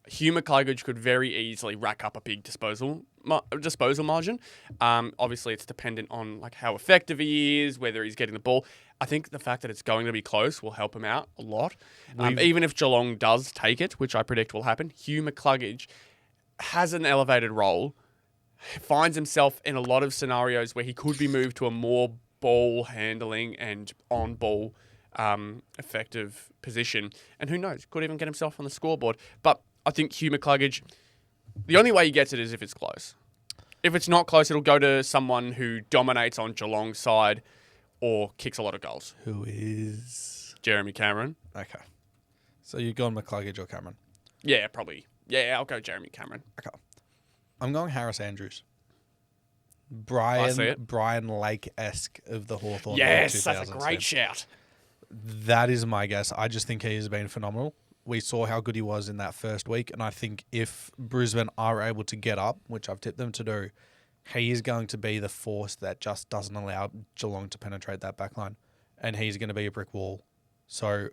[SPEAKER 1] Hugh McCluggage could very easily rack up a big disposal margin. Obviously, it's dependent on like how effective he is, whether he's getting the ball. I think the fact that it's going to be close will help him out a lot. Even if Geelong does take it, which I predict will happen, Hugh McCluggage has an elevated role, finds himself in a lot of scenarios where he could be moved to a more ball handling and on-ball effective position. And who knows, could even get himself on the scoreboard. But I think Hugh McCluggage, the only way he gets it is if it's close. If it's not close, it'll go to someone who dominates on Geelong's side or kicks a lot of goals.
[SPEAKER 2] Who is?
[SPEAKER 1] Jeremy Cameron.
[SPEAKER 2] Okay. So you've gone McCluggage or Cameron?
[SPEAKER 1] Yeah, probably. Yeah, I'll go Jeremy Cameron.
[SPEAKER 2] Okay. I'm going Harris Andrews.
[SPEAKER 1] I see it.
[SPEAKER 2] Brian Lake-esque of the Hawthorn.
[SPEAKER 1] Yes, that's a great shout.
[SPEAKER 2] That is my guess. I just think he has been phenomenal. We saw how good he was in that first week, and I think if Brisbane are able to get up, which I've tipped them to do, he is going to be the force that just doesn't allow Geelong to penetrate that backline, and he's going to be a brick wall. So,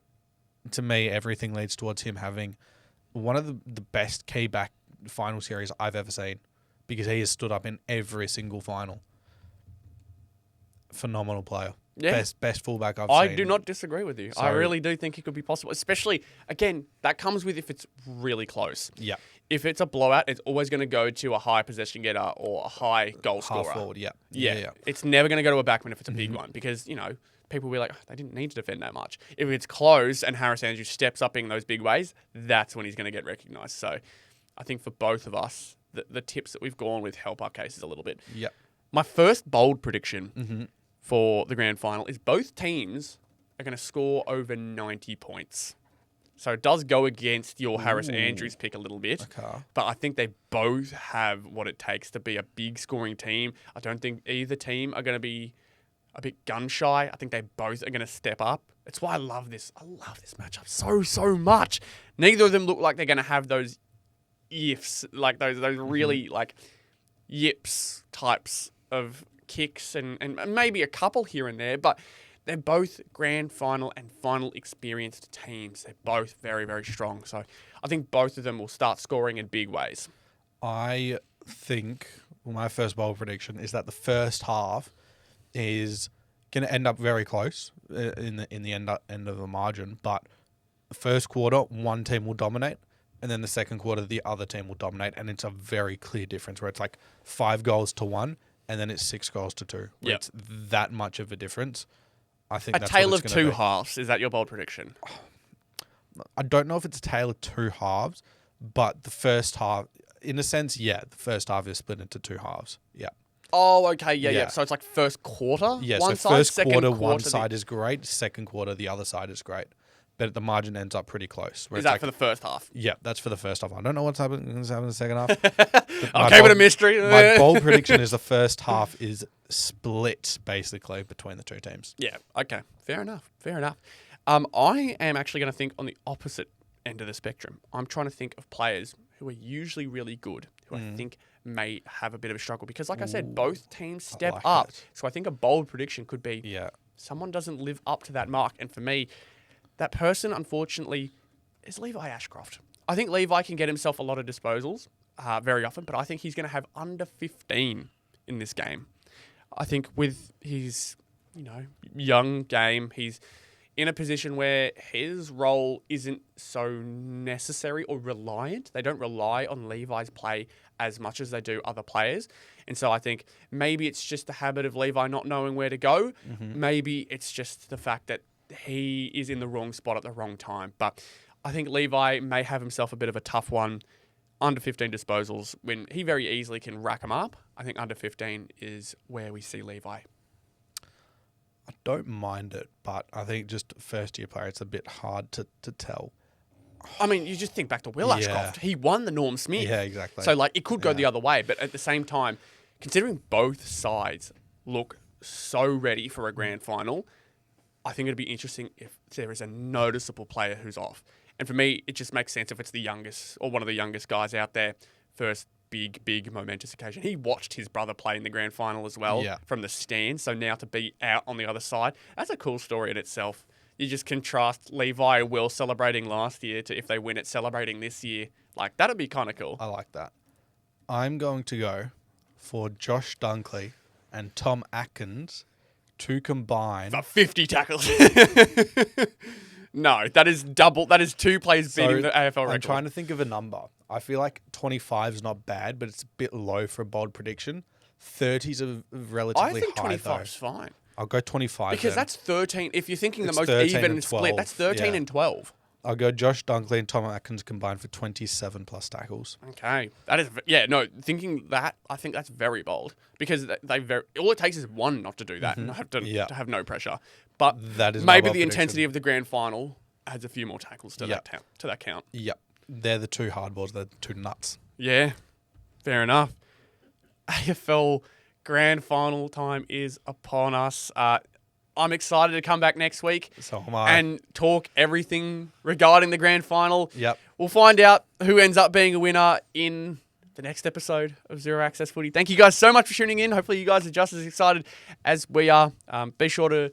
[SPEAKER 2] to me, everything leads towards him having one of the best key back final series I've ever seen, because he has stood up in every single final. Phenomenal player.
[SPEAKER 1] Yeah.
[SPEAKER 2] Best fullback I've seen.
[SPEAKER 1] I do not disagree with you.
[SPEAKER 2] So,
[SPEAKER 1] I really do think it could be possible, especially, again, that comes with if it's really close.
[SPEAKER 2] Yeah.
[SPEAKER 1] If it's a blowout, it's always going to go to a high possession getter or a high goal scorer.
[SPEAKER 2] Half forward, yeah.
[SPEAKER 1] It's never going to go to a backman if it's a big one because, people will be like, oh, they didn't need to defend that much. If it's close and Harris Andrews steps up in those big ways, that's when he's going to get recognised. So I think for both of us, the tips that we've gone with help our cases a little bit.
[SPEAKER 2] Yeah.
[SPEAKER 1] My first bold prediction for the grand final is both teams are going to score over 90 points. So it does go against your Harris Andrews pick a little bit.
[SPEAKER 2] Okay.
[SPEAKER 1] But I think they both have what it takes to be a big scoring team. I don't think either team are going to be a bit gun shy. I think they both are going to step up. That's why I love this. I love this matchup so much. Neither of them look like they're going to have those ifs, like those really like yips types of kicks and maybe a couple here and there, but they're both grand final and final experienced teams. They're both very, very strong. So I think both of them will start scoring in big ways.
[SPEAKER 2] I think my first bold prediction is that the first half is going to end up very close in the end of the margin, but the first quarter, one team will dominate, and then the second quarter, the other team will dominate, and it's a very clear difference where it's like 5 goals to 1, and then it's 6 goals to 2. Where it's that much of a difference. I think that's
[SPEAKER 1] tale
[SPEAKER 2] what
[SPEAKER 1] of
[SPEAKER 2] it's
[SPEAKER 1] two
[SPEAKER 2] gonna be.
[SPEAKER 1] halves. Is that your bold prediction?
[SPEAKER 2] I don't know if it's a tale of 2 halves, but the first half, in a sense, the first half is split into 2 halves. Yeah.
[SPEAKER 1] Oh, okay, yeah. So it's like first quarter,
[SPEAKER 2] Yeah,
[SPEAKER 1] one
[SPEAKER 2] so
[SPEAKER 1] side,
[SPEAKER 2] first
[SPEAKER 1] second
[SPEAKER 2] quarter, one side is great. Second quarter, the other side is great. But the margin ends up pretty close.
[SPEAKER 1] Is that for the first half?
[SPEAKER 2] Yeah, that's for the first half. I don't know what's happening in the second half.
[SPEAKER 1] I'll keep it a mystery.
[SPEAKER 2] My bold prediction is the first half is split, basically, between the two teams.
[SPEAKER 1] Yeah, okay. Fair enough. I am actually going to think on the opposite end of the spectrum. I'm trying to think of players who are usually really good, who I think may have a bit of a struggle. Because like I said, both teams step up.
[SPEAKER 2] It.
[SPEAKER 1] So I think a bold prediction could be someone doesn't live up to that mark. And for me, that person, unfortunately, is Levi Ashcroft. I think Levi can get himself a lot of disposals very often, but I think he's going to have under 15 in this game. I think with his, young game, he's in a position where his role isn't so necessary or reliant. They don't rely on Levi's play as much as they do other players. And so I think maybe it's just the habit of Levi not knowing where to go. Maybe it's just the fact that he is in the wrong spot at the wrong time. But I think Levi may have himself a bit of a tough one. Under 15 disposals, when he very easily can rack them up. I think under 15 is where we see Levi.
[SPEAKER 2] I don't mind it, but I think just first-year player, it's a bit hard to tell.
[SPEAKER 1] I mean, you just think back to Will Ashcroft. He won the Norm Smith.
[SPEAKER 2] Yeah, exactly.
[SPEAKER 1] So, it could go the other way. But at the same time, considering both sides look so ready for a grand final, I think it'd be interesting if there is a noticeable player who's off. And for me, it just makes sense if it's the youngest or one of the youngest guys out there. First big momentous occasion. He watched his brother play in the grand final as well from the stand. So now to be out on the other side, that's a cool story in itself. You just contrast Levi and Will celebrating last year to if they win it, celebrating this year. Like, that'd be kind of cool.
[SPEAKER 2] I like that. I'm going to go for Josh Dunkley and Tom Atkins to combine
[SPEAKER 1] for 50 tackles. No, that is double. That is 2 players beating the AFL record.
[SPEAKER 2] I'm trying to think of a number. I feel like 25 is not bad, but it's a bit low for a bold prediction. 30's a relatively high,
[SPEAKER 1] I think 25 is fine.
[SPEAKER 2] I'll go 25
[SPEAKER 1] because
[SPEAKER 2] then.
[SPEAKER 1] that's 13. If you're thinking
[SPEAKER 2] It's
[SPEAKER 1] the most
[SPEAKER 2] 13
[SPEAKER 1] even
[SPEAKER 2] and
[SPEAKER 1] split,
[SPEAKER 2] 12,
[SPEAKER 1] that's 13 and 12.
[SPEAKER 2] I'll go Josh Dunkley and Tom Atkins combined for 27 plus tackles.
[SPEAKER 1] Okay, that is thinking that, I think that's very bold because all it takes is one not to do that and to have no pressure. But
[SPEAKER 2] that is
[SPEAKER 1] maybe the intensity of the grand final adds a few more tackles to that count.
[SPEAKER 2] Yep, they're the 2 hardballs. They're the 2 nuts.
[SPEAKER 1] Yeah, fair enough. AFL Grand Final time is upon us. I'm excited to come back next week and talk everything regarding the Grand Final.
[SPEAKER 2] Yep.
[SPEAKER 1] We'll find out who ends up being a winner in the next episode of Zero Access Footy. Thank you guys so much for tuning in. Hopefully you guys are just as excited as we are. Be sure to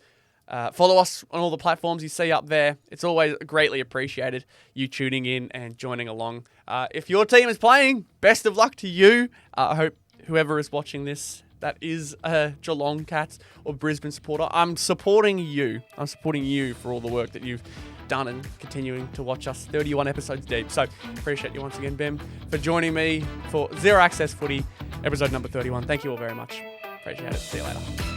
[SPEAKER 1] follow us on all the platforms you see up there. It's always greatly appreciated, you tuning in and joining along. If your team is playing, best of luck to you. I hope whoever is watching this that is a Geelong Cats or Brisbane supporter, I'm supporting you. I'm supporting you for all the work that you've done and continuing to watch us 31 episodes deep. So appreciate you once again, Behm, for joining me for Zero Access Footy, episode number 31. Thank you all very much. Appreciate it. See you later.